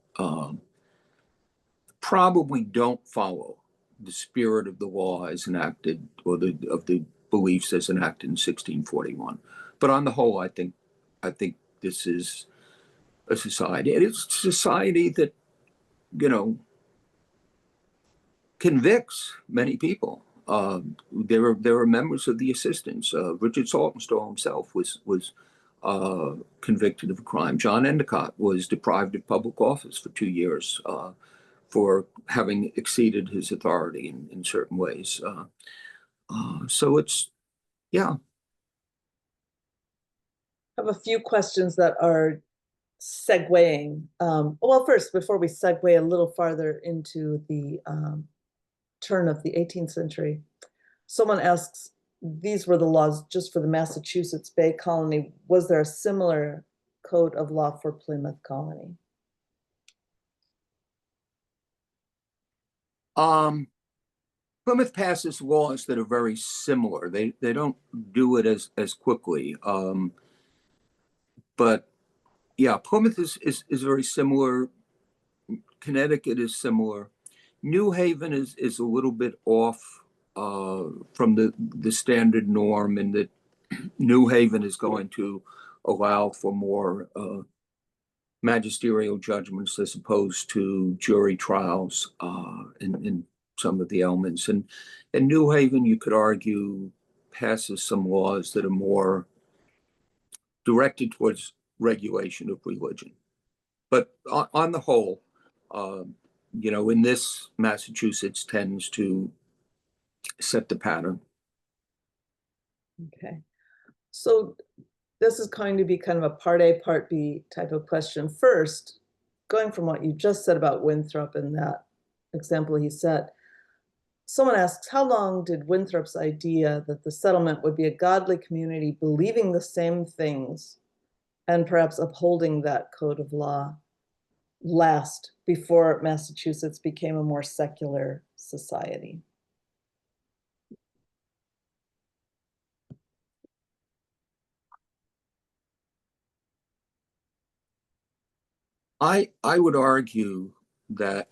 probably don't follow the spirit of the law as enacted, or of the beliefs as enacted in 1641. But on the whole, I think this is a society, and it's a society that convicts many people. There are members of the assistants. Richard Saltonstall himself was convicted of a crime. John Endicott was deprived of public office for 2 years for having exceeded his authority in certain ways. So it's, yeah. I have a few questions that are segueing. Well, first, before we segue a little farther into the turn of the 18th century, someone asks, these were the laws just for the Massachusetts Bay Colony. Was there a similar code of law for Plymouth Colony? Plymouth passes laws that are very similar. They don't do it as quickly. But yeah, Plymouth is very similar. Connecticut is similar. New Haven is a little bit off from the standard norm, in that New Haven is going to allow for more magisterial judgments as opposed to jury trials in some of the elements. And New Haven, you could argue, passes some laws that are more directed towards regulation of religion. But on the whole, in this, Massachusetts tends to set the pattern. Okay. So this is going to be kind of a part A, part B type of question. First, going from what you just said about Winthrop and that example he set, someone asks, how long did Winthrop's idea that the settlement would be a godly community believing the same things and perhaps upholding that code of law last before Massachusetts became a more secular society? I would argue that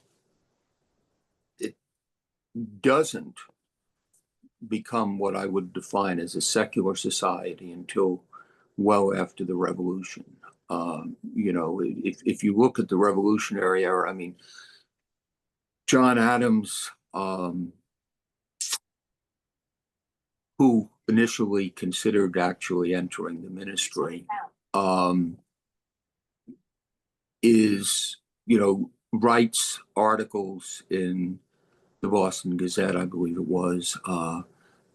it doesn't become what I would define as a secular society until well after the Revolution. If you look at the Revolutionary era, I mean, John Adams, who initially considered actually entering the ministry, is, writes articles in the Boston Gazette, I believe it was,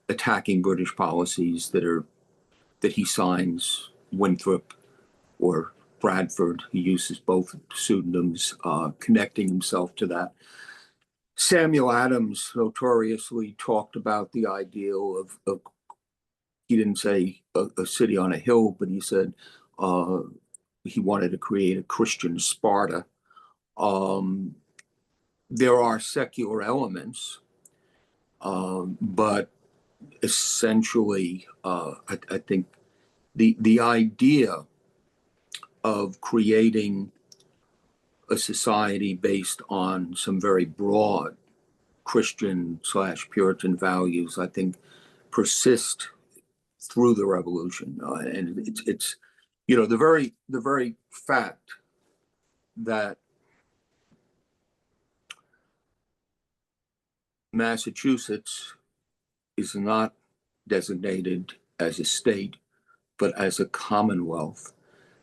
attacking British policies that he signs Winthrop or Bradford. He uses both pseudonyms, connecting himself to that. Samuel Adams notoriously talked about the ideal of he didn't say a city on a hill, but he said he wanted to create a Christian Sparta. There are secular elements, but essentially, I think the idea of creating a society based on some very broad Christian/Puritan values, I think, persist through the revolution, and it's the very fact that Massachusetts is not designated as a state but as a commonwealth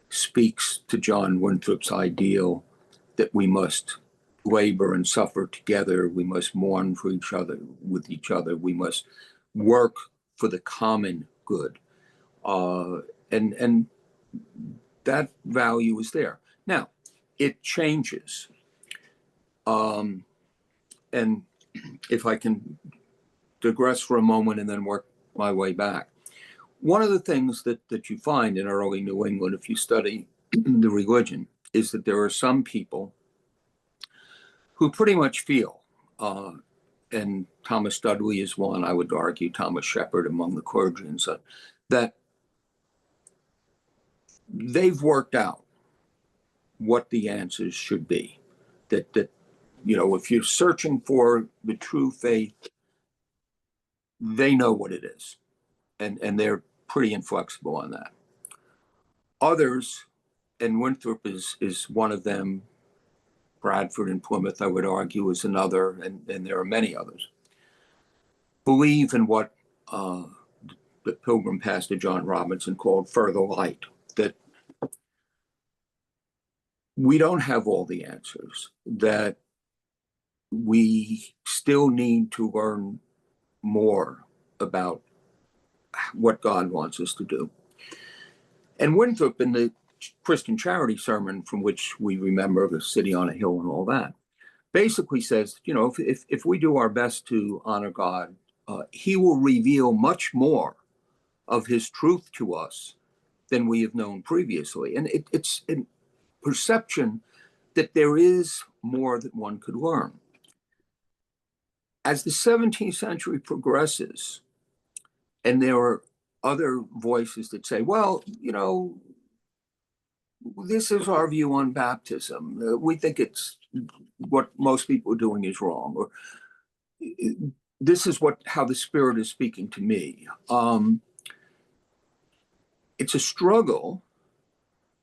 speaks to John Winthrop's ideal that we must labor and suffer together, we must mourn for each other, with each other, we must work for the common good, and that value is there. Now, it changes, and if I can digress for a moment and then work my way back. One of the things that you find in early New England, if you study the religion, is that there are some people who pretty much feel, and Thomas Dudley is one, I would argue, Thomas Shepard among the clergy, and so, that they've worked out what the answers should be. That if you're searching for the true faith, they know what it is, and they're pretty inflexible on that. Others, and Winthrop is one of them, Bradford and Plymouth, I would argue, is another, and there are many others, believe in what the Pilgrim pastor John Robinson called further light, that we don't have all the answers, that we still need to learn more about what God wants us to do. And Winthrop, in the Christian charity sermon, from which we remember the city on a hill and all that, basically says, if we do our best to honor God, he will reveal much more of his truth to us than we have known previously. And it's a perception that there is more that one could learn. As the 17th century progresses, and there are other voices that say, well, this is our view on baptism. We think it's what most people are doing is wrong, or this is how the Spirit is speaking to me. It's a struggle,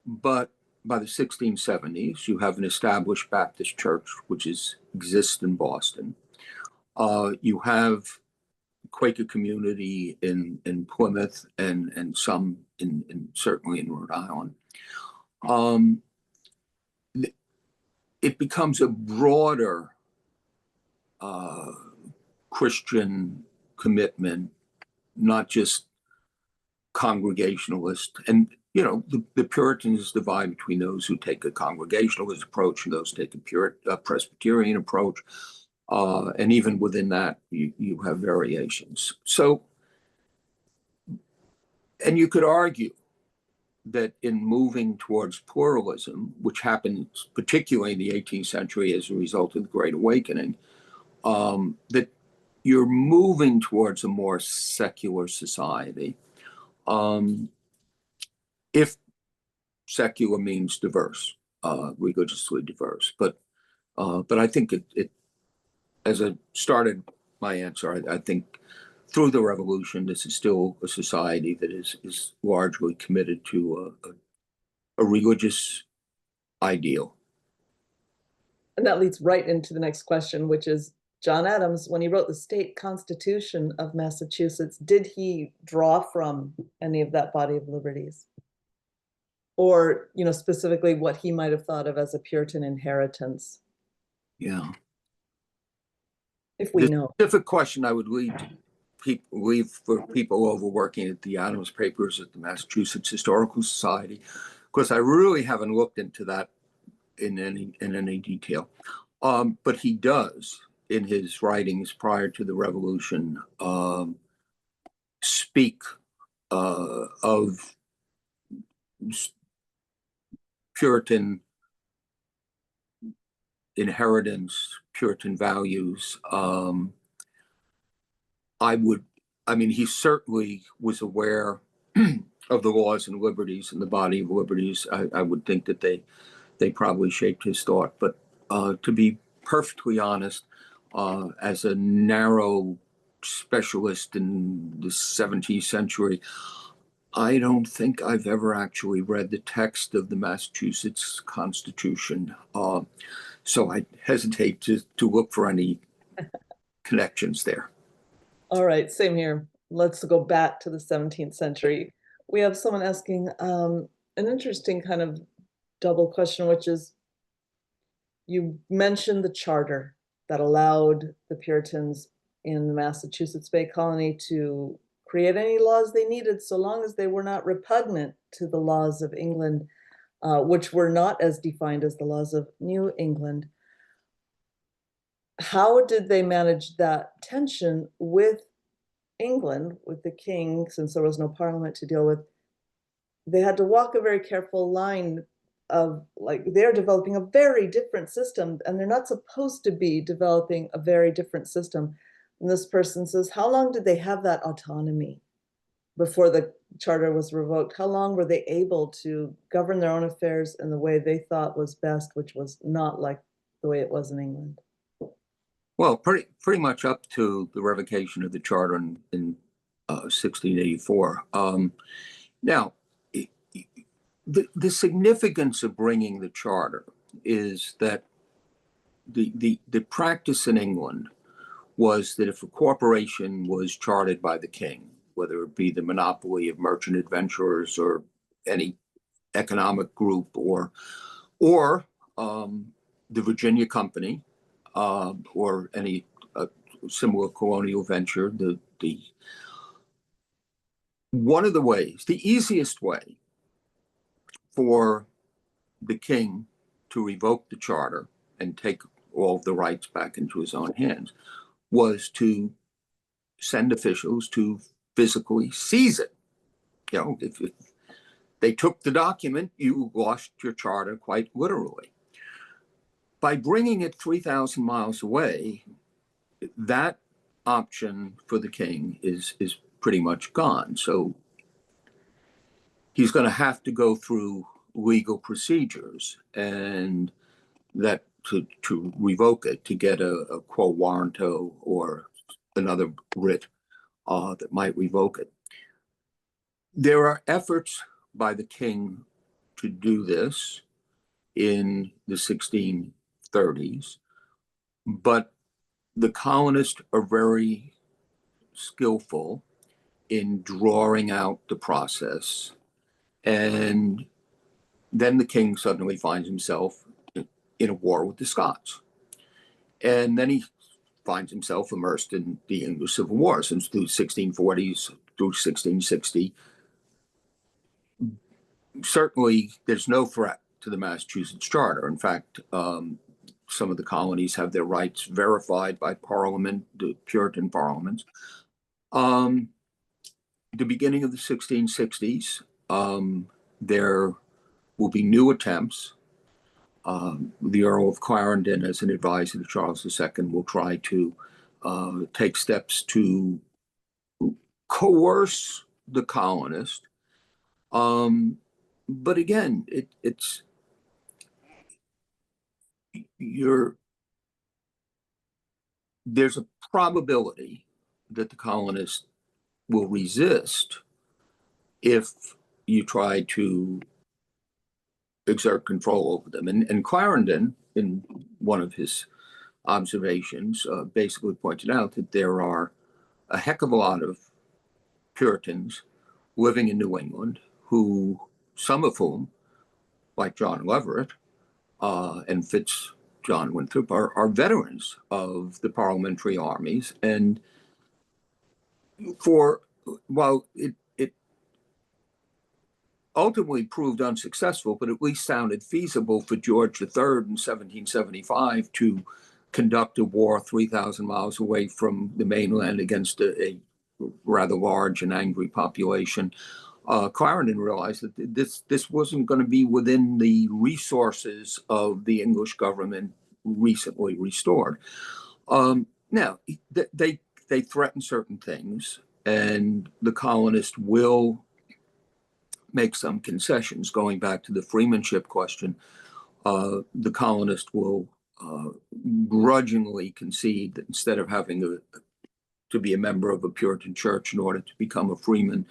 but by the 1670s, you have an established Baptist church, which exists in Boston. You have Quaker community in Plymouth and some certainly in Rhode Island. It becomes a broader Christian commitment, not just congregationalist. And the Puritans divide between those who take a congregationalist approach and those who take a Presbyterian approach. And even within that, you have variations. So, and you could argue that in moving towards pluralism, which happened particularly in the 18th century as a result of the Great Awakening, that you're moving towards a more secular society. If secular means diverse, religiously diverse, but I think it as I started my answer, I think through the revolution, this is still a society that is largely committed to a religious ideal. And that leads right into the next question, which is, John Adams, when he wrote the state constitution of Massachusetts, did he draw from any of that body of liberties? Or, specifically what he might have thought of as a Puritan inheritance? Yeah. if we The know. specific question I would leave for people overworking at the Adams Papers at the Massachusetts Historical Society, because I really haven't looked into that in any detail. But he does, in his writings prior to the Revolution, speak of Puritan inheritance, Puritan values. I mean, he certainly was aware of the laws and liberties and the body of liberties. I would think that they probably shaped his thought. But to be perfectly honest, as a narrow specialist in the 17th century, I don't think I've ever actually read the text of the Massachusetts Constitution. So I hesitate to look for any connections there. All right, same here. Let's go back to the 17th century. We have someone asking an interesting kind of double question, which is, you mentioned the charter that allowed the Puritans in the Massachusetts Bay Colony to create any laws they needed, so long as they were not repugnant to the laws of England, which were not as defined as the laws of New England. How did they manage that tension with England, with the king, since there was no parliament to deal with? They had to walk a very careful line of, like, they're developing a very different system and they're not supposed to be developing a very different system. And this person says, how long did they have that autonomy before the charter was revoked? How long were they able to govern their own affairs in the way they thought was best, which was not like the way it was in England? Well, pretty much up to the revocation of the charter in 1684. Now, the significance of bringing the charter is that the practice in England was that if a corporation was chartered by the king, whether it be the monopoly of merchant adventurers or any economic group, or the Virginia Company, or any similar colonial venture, the one of the ways, the easiest way for the king to revoke the charter and take all of the rights back into his own hands was to send officials to physically seize it. You know, if they took the document, you lost your charter quite literally. By bringing it 3,000 miles away, that option for the king is pretty much gone. So he's going to have to go through legal procedures, and that to revoke it, to get a quo warranto or another writ that might revoke it. There are efforts by the king to do this in the 1630s, but the colonists are very skillful in drawing out the process. And then the king suddenly finds himself in a war with the Scots. And then he finds himself immersed in the English Civil War since the 1640s through 1660. Certainly, there's no threat to the Massachusetts Charter. In fact, some of the colonies have their rights verified by Parliament, the Puritan parliaments. The beginning of the 1660s, there will be new attempts. The Earl of Clarendon, as an advisor to Charles II, will try to take steps to coerce the colonists. But again, it's there's a probability that the colonists will resist if you try to exert control over them. And Clarendon, in one of his observations, basically pointed out that there are a heck of a lot of Puritans living in New England who, some of whom, like John Leverett and John Winthrop are veterans of the parliamentary armies. And for while it ultimately proved unsuccessful, but at least sounded feasible for George III in 1775 to conduct a war 3,000 miles away from the mainland against a rather large and angry population. Clarendon realized that this wasn't going to be within the resources of the English government recently restored. Now, they threaten certain things, and the colonists will make some concessions. Going back to the freemanship question, the colonist will grudgingly concede that instead of having to be a member of a Puritan church in order to become a freeman,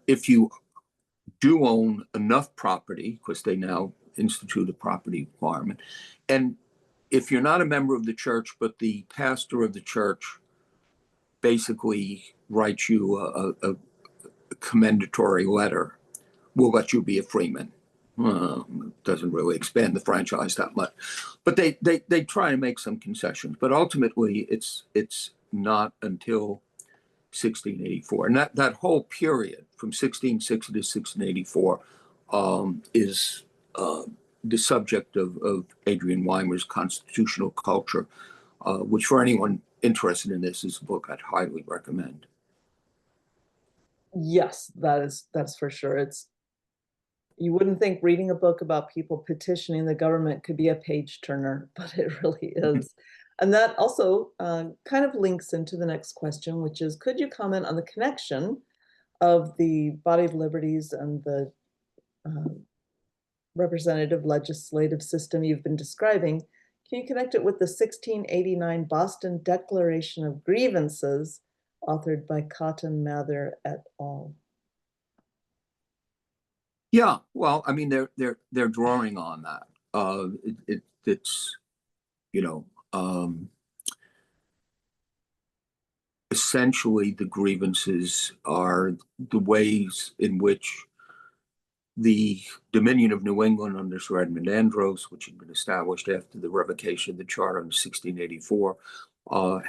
if you do own enough property, because they now institute a property requirement, and if you're not a member of the church, but the pastor of the church basically writes you a commendatory letter, we'll let you be a freeman. Doesn't really expand the franchise that much, but they try to make some concessions. But ultimately, it's not until 1684, and that whole period from 1660 to 1684 is the subject of Adrian Weimer's Constitutional Culture, which for anyone interested in this is a book I'd highly recommend. Yes, that's for sure. You wouldn't think reading a book about people petitioning the government could be a page turner, but it really is. And that also kind of links into the next question, which is, could you comment on the connection of the body of liberties and the representative legislative system you've been describing? Can you connect it with the 1689 Boston Declaration of Grievances, authored by Cotton Mather et al.? Yeah, well, I mean, they're drawing on that. It's you know essentially the grievances are the ways in which the Dominion of New England under Sir Edmund Andros, which had been established after the revocation of the charter in 1684,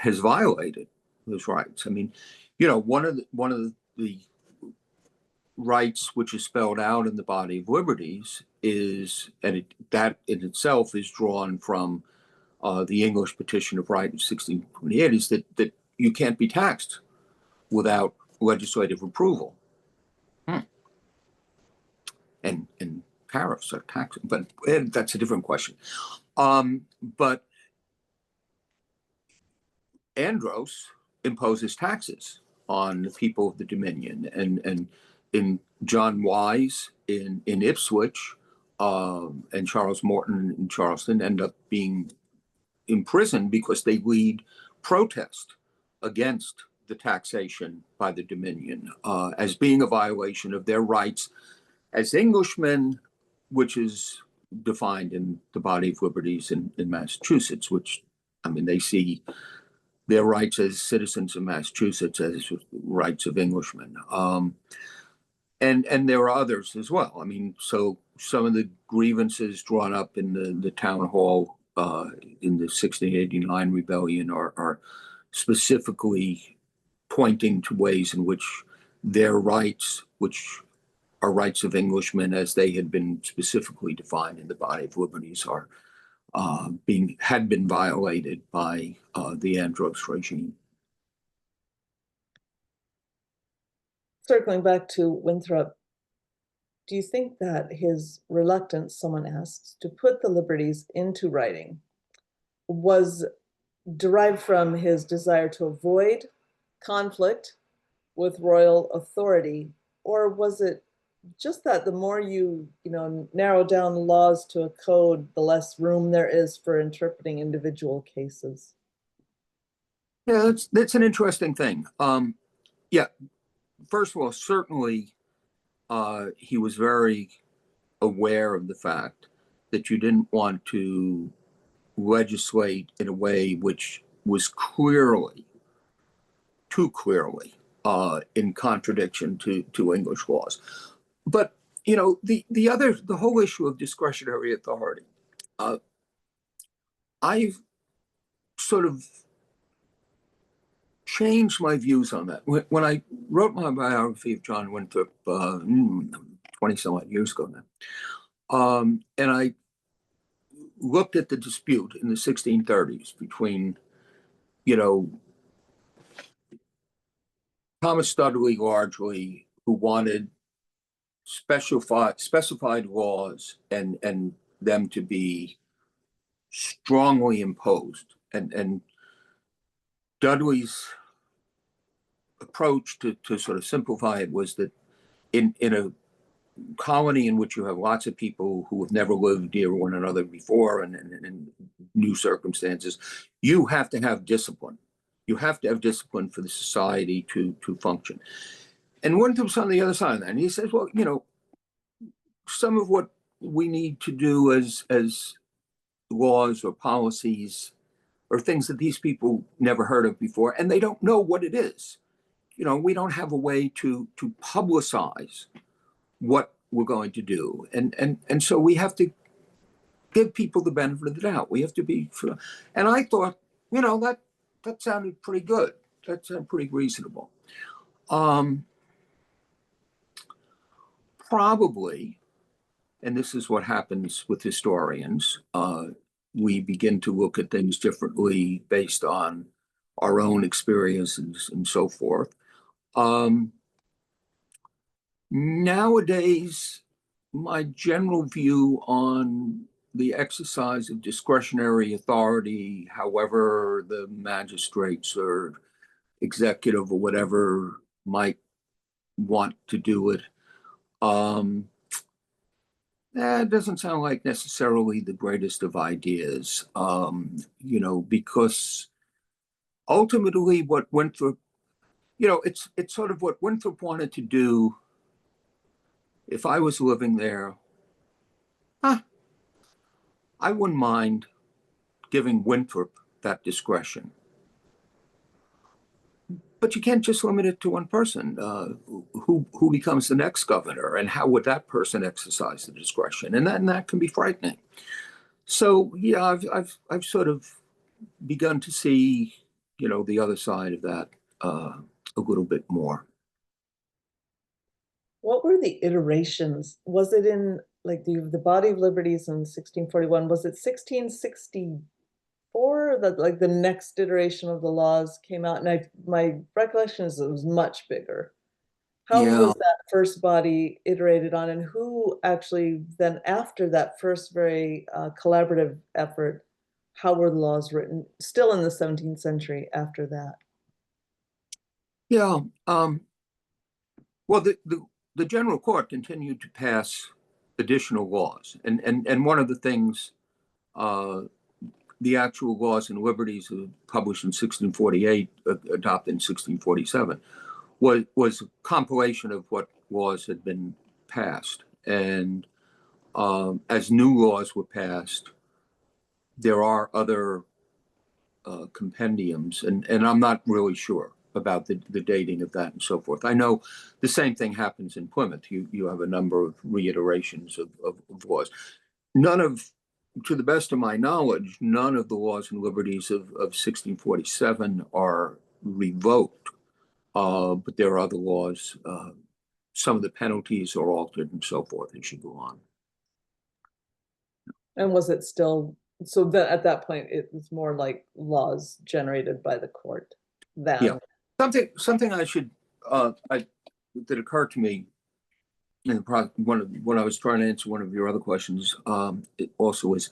has violated those rights. I mean, one of the rights which is spelled out in the body of liberties is, and that in itself is drawn from the English Petition of Right in 1628, is that you can't be taxed without legislative approval. And tariffs are taxed, but that's a different question. But Andros imposes taxes on the people of the Dominion, and in John Wise in Ipswich, and Charles Morton in Charleston end up being imprisoned because they lead protest against the taxation by the Dominion as being a violation of their rights as Englishmen, which is defined in the body of liberties in Massachusetts, which, I mean, they see their rights as citizens of Massachusetts as rights of Englishmen. And there are others as well. I mean, so some of the grievances drawn up in the town hall in the 1689 rebellion are specifically pointing to ways in which their rights, which are rights of Englishmen as they had been specifically defined in the body of liberties, are had been violated by the Andros regime. Circling back to Winthrop, do you think that his reluctance, someone asks, to put the liberties into writing was derived from his desire to avoid conflict with royal authority, or was it just that the more you narrow down laws to a code, the less room there is for interpreting individual cases? Yeah, that's an interesting thing. Yeah, first of all, certainly he was very aware of the fact that you didn't want to legislate in a way which was too clearly, in contradiction to English laws. But the whole issue of discretionary authority. I've sort of changed my views on that. When I wrote my biography of John Winthrop 20 some odd years ago now, and I looked at the dispute in the 1630s between, you know, Thomas Studley largely, who wanted specified laws and them to be strongly imposed. And Dudley's approach to sort of simplify it was that in a colony in which you have lots of people who have never lived near one another before and in new circumstances, you have to have discipline. You have to have discipline for the society to function. And Winthrop's on the other side of that. And he says, well, you know, some of what we need to do as laws or policies or things that these people never heard of before, and they don't know what it is. You know, we don't have a way to publicize what we're going to do, and so we have to give people the benefit of the doubt. We have to be, and I thought, you know, that sounded pretty good. That sounded pretty reasonable. Probably, and this is what happens with historians, we begin to look at things differently based on our own experiences and so forth. Nowadays, my general view on the exercise of discretionary authority, however the magistrates or executive or whatever might want to do it, that doesn't sound like necessarily the greatest of ideas, you know, because ultimately what Winthrop, you know, it's sort of what Winthrop wanted to do. If I was living there, I wouldn't mind giving Winthrop that discretion. But you can't just limit it to one person. Who becomes the next governor, and how would that person exercise the discretion? And that can be frightening. So yeah, I've sort of begun to see, you know, the other side of that a little bit more. What were the iterations? Was it in like the Body of Liberties in 1641? Was it 1664 that like the next iteration of the laws came out? And my recollection is it was much bigger. How Yeah, was that first body iterated on, and who actually then after that first very collaborative effort, how were the laws written? Still in the 17th century after that. yeah. Well, the general court continued to pass additional laws, and one of the things, the actual laws and liberties published in 1648, adopted in 1647, was a compilation of what laws had been passed. And as new laws were passed, there are other compendiums, and I'm not really sure about the dating of that and so forth. I know the same thing happens in Plymouth. You have a number of reiterations of laws. None of, to the best of my knowledge, none of the laws and liberties of 1647 are revoked, but there are other laws. Some of the penalties are altered and so forth as you go on. And was it still so that at that point it was more like laws generated by the court Yeah, than something that occurred to me in when I was trying to answer one of your other questions. It also is,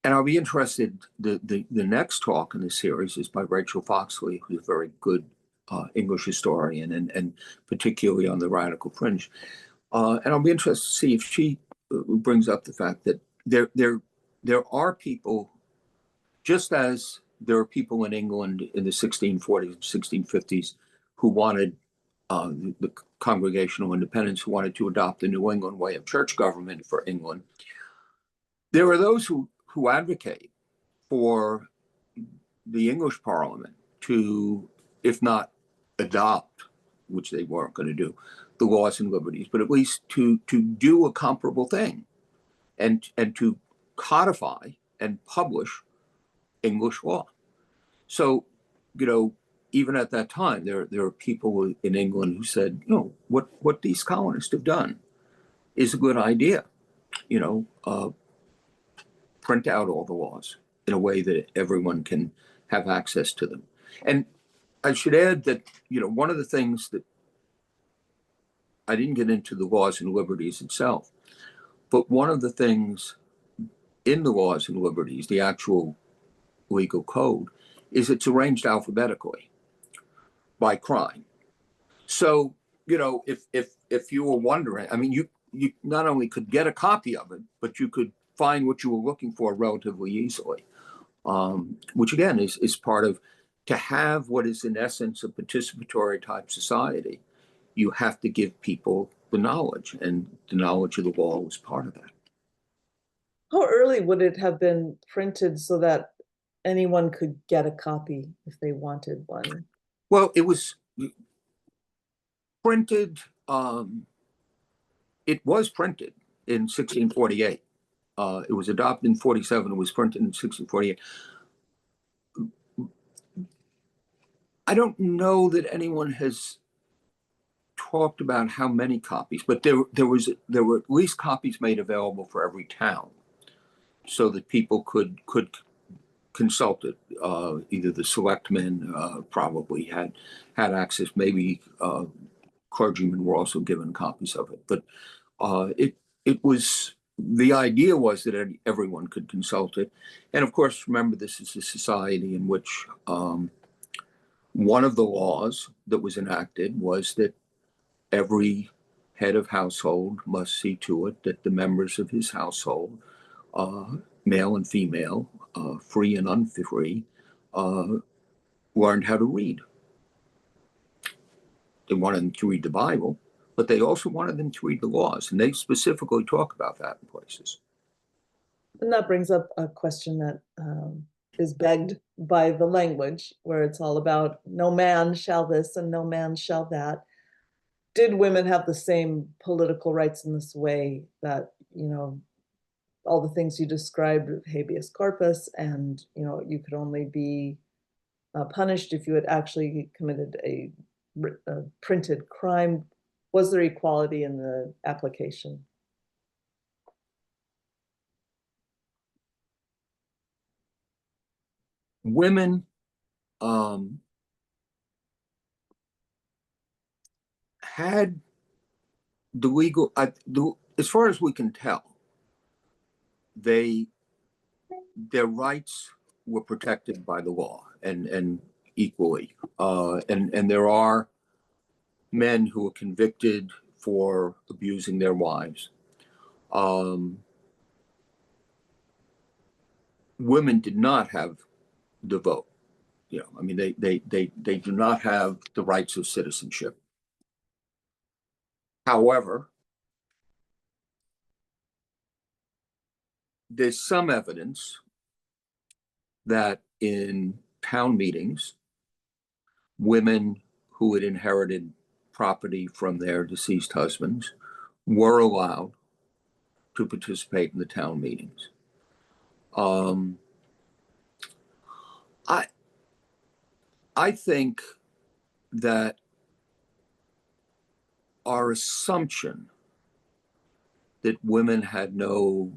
and I'll be interested. The next talk in the series is by Rachel Foxley, who's a very good English historian, and particularly on the radical fringe. And I'll be interested to see if she brings up the fact that there are people, just as there are people in England in the 1640s, 1650s, who wanted the congregational independence, who wanted to adopt the New England way of church government for England. There are those who advocate for the English Parliament to, if not adopt, which they weren't going to do, the laws and liberties, but at least to do a comparable thing and to codify and publish English law. So, even at that time, there are people in England who said, what these colonists have done is a good idea. Print out all the laws in a way that everyone can have access to them. And I should add that, one of the things that I didn't get into the laws and liberties itself, but one of the things in the laws and liberties, the actual legal code, is it's arranged alphabetically by crime. So, if you were wondering, I mean, you not only could get a copy of it, but you could find what you were looking for relatively easily, which again is part of, to have what is in essence a participatory type society, you have to give people the knowledge, and the knowledge of the law was part of that. How early would it have been printed so that anyone could get a copy if they wanted one? Well, it was printed, it was printed in 1648. It was adopted in 47, it was printed in 1648. I don't know that anyone has talked about how many copies, but there were at least copies made available for every town, so that people could consult it. Either the selectmen probably had access. Maybe clergymen were also given copies of it. But it was, the idea was that everyone could consult it. And of course, remember, this is a society in which one of the laws that was enacted was that every head of household must see to it that the members of his household, male and female, free and unfree, learned how to read. They wanted them to read the Bible, but they also wanted them to read the laws, and they specifically talk about that in places. And that brings up a question that is begged by the language, where it's all about no man shall this and no man shall that. Did women have the same political rights in this way that, all the things you described, habeas corpus, and, you could only be punished if you had actually committed a printed crime? Was there equality in the application? Women had the legal, as far as we can tell, their rights were protected by the law, and equally. And there are men who were convicted for abusing their wives. Women did not have the vote. I mean, they do not have the rights of citizenship. However, there's some evidence that in town meetings, women who had inherited property from their deceased husbands were allowed to participate in the town meetings. I think that our assumption that women had no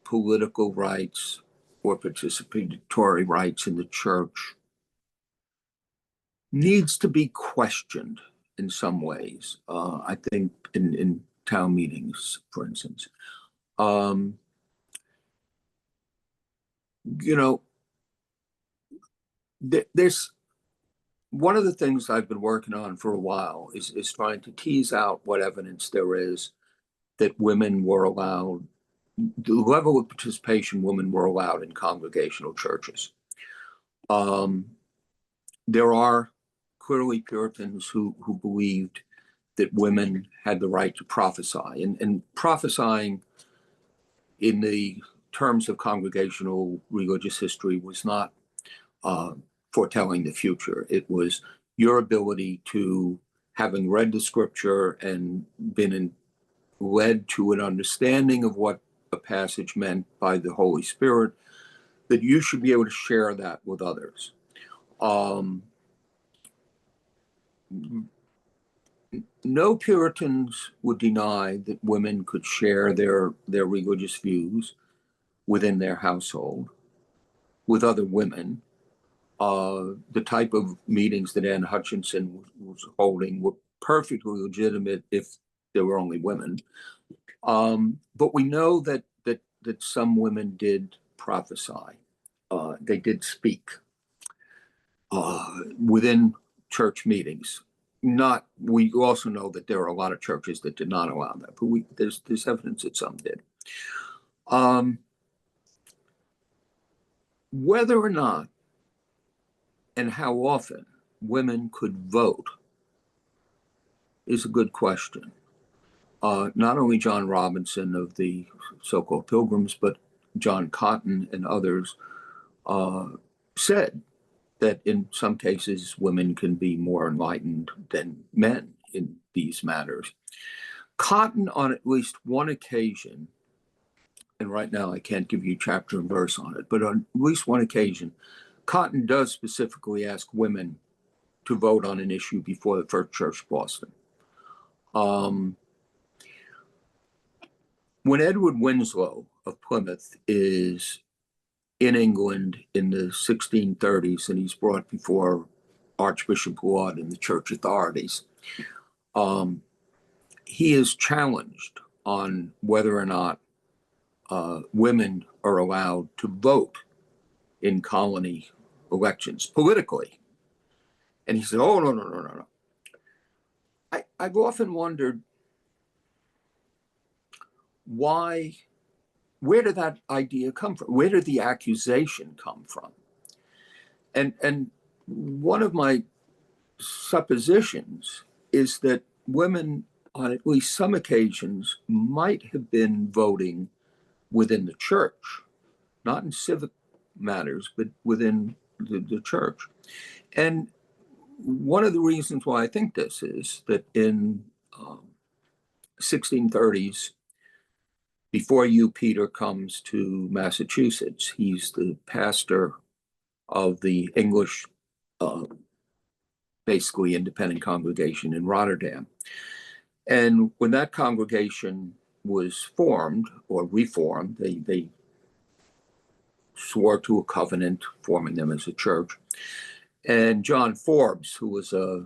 political rights or participatory rights in the church needs to be questioned in some ways. I think in town meetings, for instance. There's one of the things I've been working on for a while is trying to tease out what evidence there is that women were allowed, the level of participation women were allowed in congregational churches. There are clearly Puritans who believed that women had the right to prophesy, and prophesying in the terms of congregational religious history was not foretelling the future. It was your ability to, having read the scripture and been led to an understanding of what a passage meant by the Holy Spirit, that you should be able to share that with others. No Puritans would deny that women could share their religious views within their household with other women. The type of meetings that Anne Hutchinson was holding were perfectly legitimate if there were only women. But we know that some women did prophesy. They did speak within church meetings. We also know that there are a lot of churches that did not allow that, but there's evidence that some did. Whether or not and how often women could vote is a good question. Not only John Robinson of the so-called Pilgrims, but John Cotton and others said that in some cases women can be more enlightened than men in these matters. Cotton, on at least one occasion, and right now I can't give you chapter and verse on it, but on at least one occasion, Cotton does specifically ask women to vote on an issue before the First Church of Boston. When Edward Winslow of Plymouth is in England in the 1630s, and he's brought before Archbishop Laud and the church authorities, he is challenged on whether or not women are allowed to vote in colony elections politically. And he said, oh, no. I've often wondered where did that idea come from? Where did the accusation come from? And one of my suppositions is that women, on at least some occasions, might have been voting within the church, not in civic matters, but within the church. And one of the reasons why I think this is that in 1630s, before Hugh Peter comes to Massachusetts, he's the pastor of the English, basically independent congregation in Rotterdam. And when that congregation was formed or reformed, they swore to a covenant forming them as a church. And John Forbes, who was a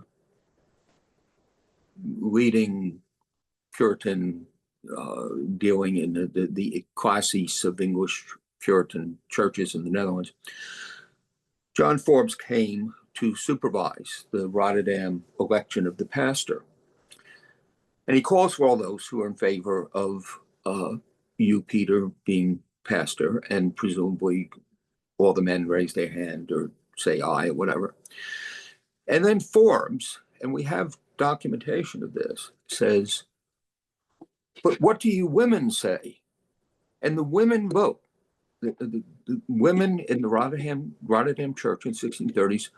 leading Puritan dealing in the classis of English Puritan churches in the Netherlands, John Forbes came to supervise the Rotterdam election of the pastor. And he calls for all those who are in favor of Hugh Peter being pastor, and presumably all the men raise their hand or say aye or whatever. And then Forbes, and we have documentation of this, says, but what do you women say? And the women vote. The women in the Rotterdam church in 1630s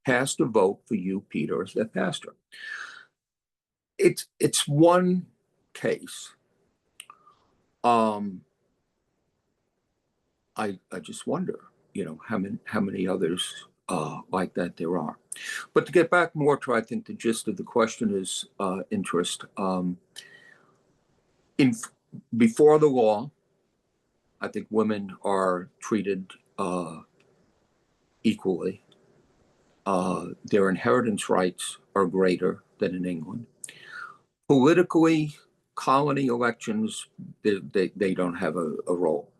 passed a vote for Hugh Peter as their pastor. It's one case. I just wonder, how many others like that there are. But to get back more to, I think, the gist of the question is interest. Before the law, I think women are treated equally. Their inheritance rights are greater than in England. Politically, colony elections, they don't have a role.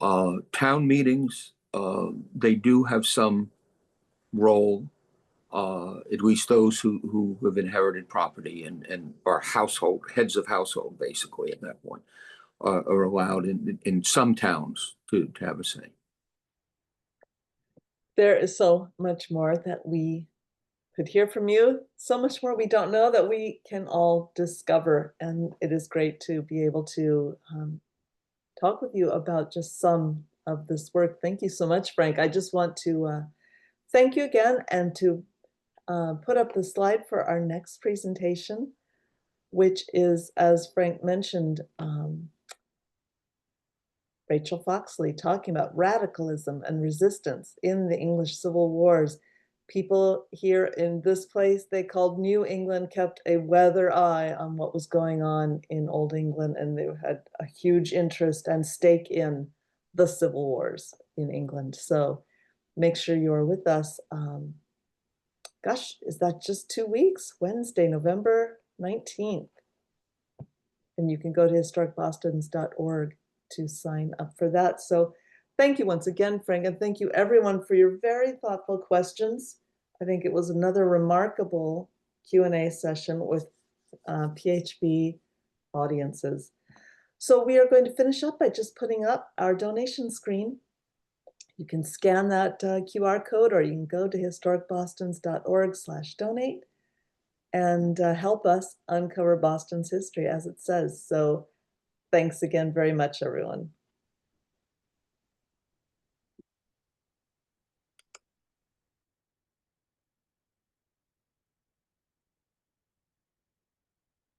Town meetings, they do have some role, at least those who have inherited property and are heads of household, basically, at that point, are allowed in some towns to have a say. There is so much more that we could hear from you, so much more we don't know that we can all discover. And it is great to be able to talk with you about just some of this work. Thank you so much, Frank. I just want to thank you again and to put up the slide for our next presentation, which is, as Frank mentioned, Rachel Foxley talking about radicalism and resistance in the English Civil Wars. People here in this place they called New England kept a weather eye on what was going on in Old England, and they had a huge interest and stake in the Civil Wars in England. So make sure you're with us. Gosh, is that just 2 weeks? Wednesday, November 19th. And you can go to historicbostons.org to sign up for that. So thank you once again, Frank, and thank you everyone for your very thoughtful questions. I think it was another remarkable Q&A session with PHB audiences. So we are going to finish up by just putting up our donation screen. You can scan that QR code, or you can go to historicbostons.org/donate and help us uncover Boston's history, as it says. So thanks again very much, everyone.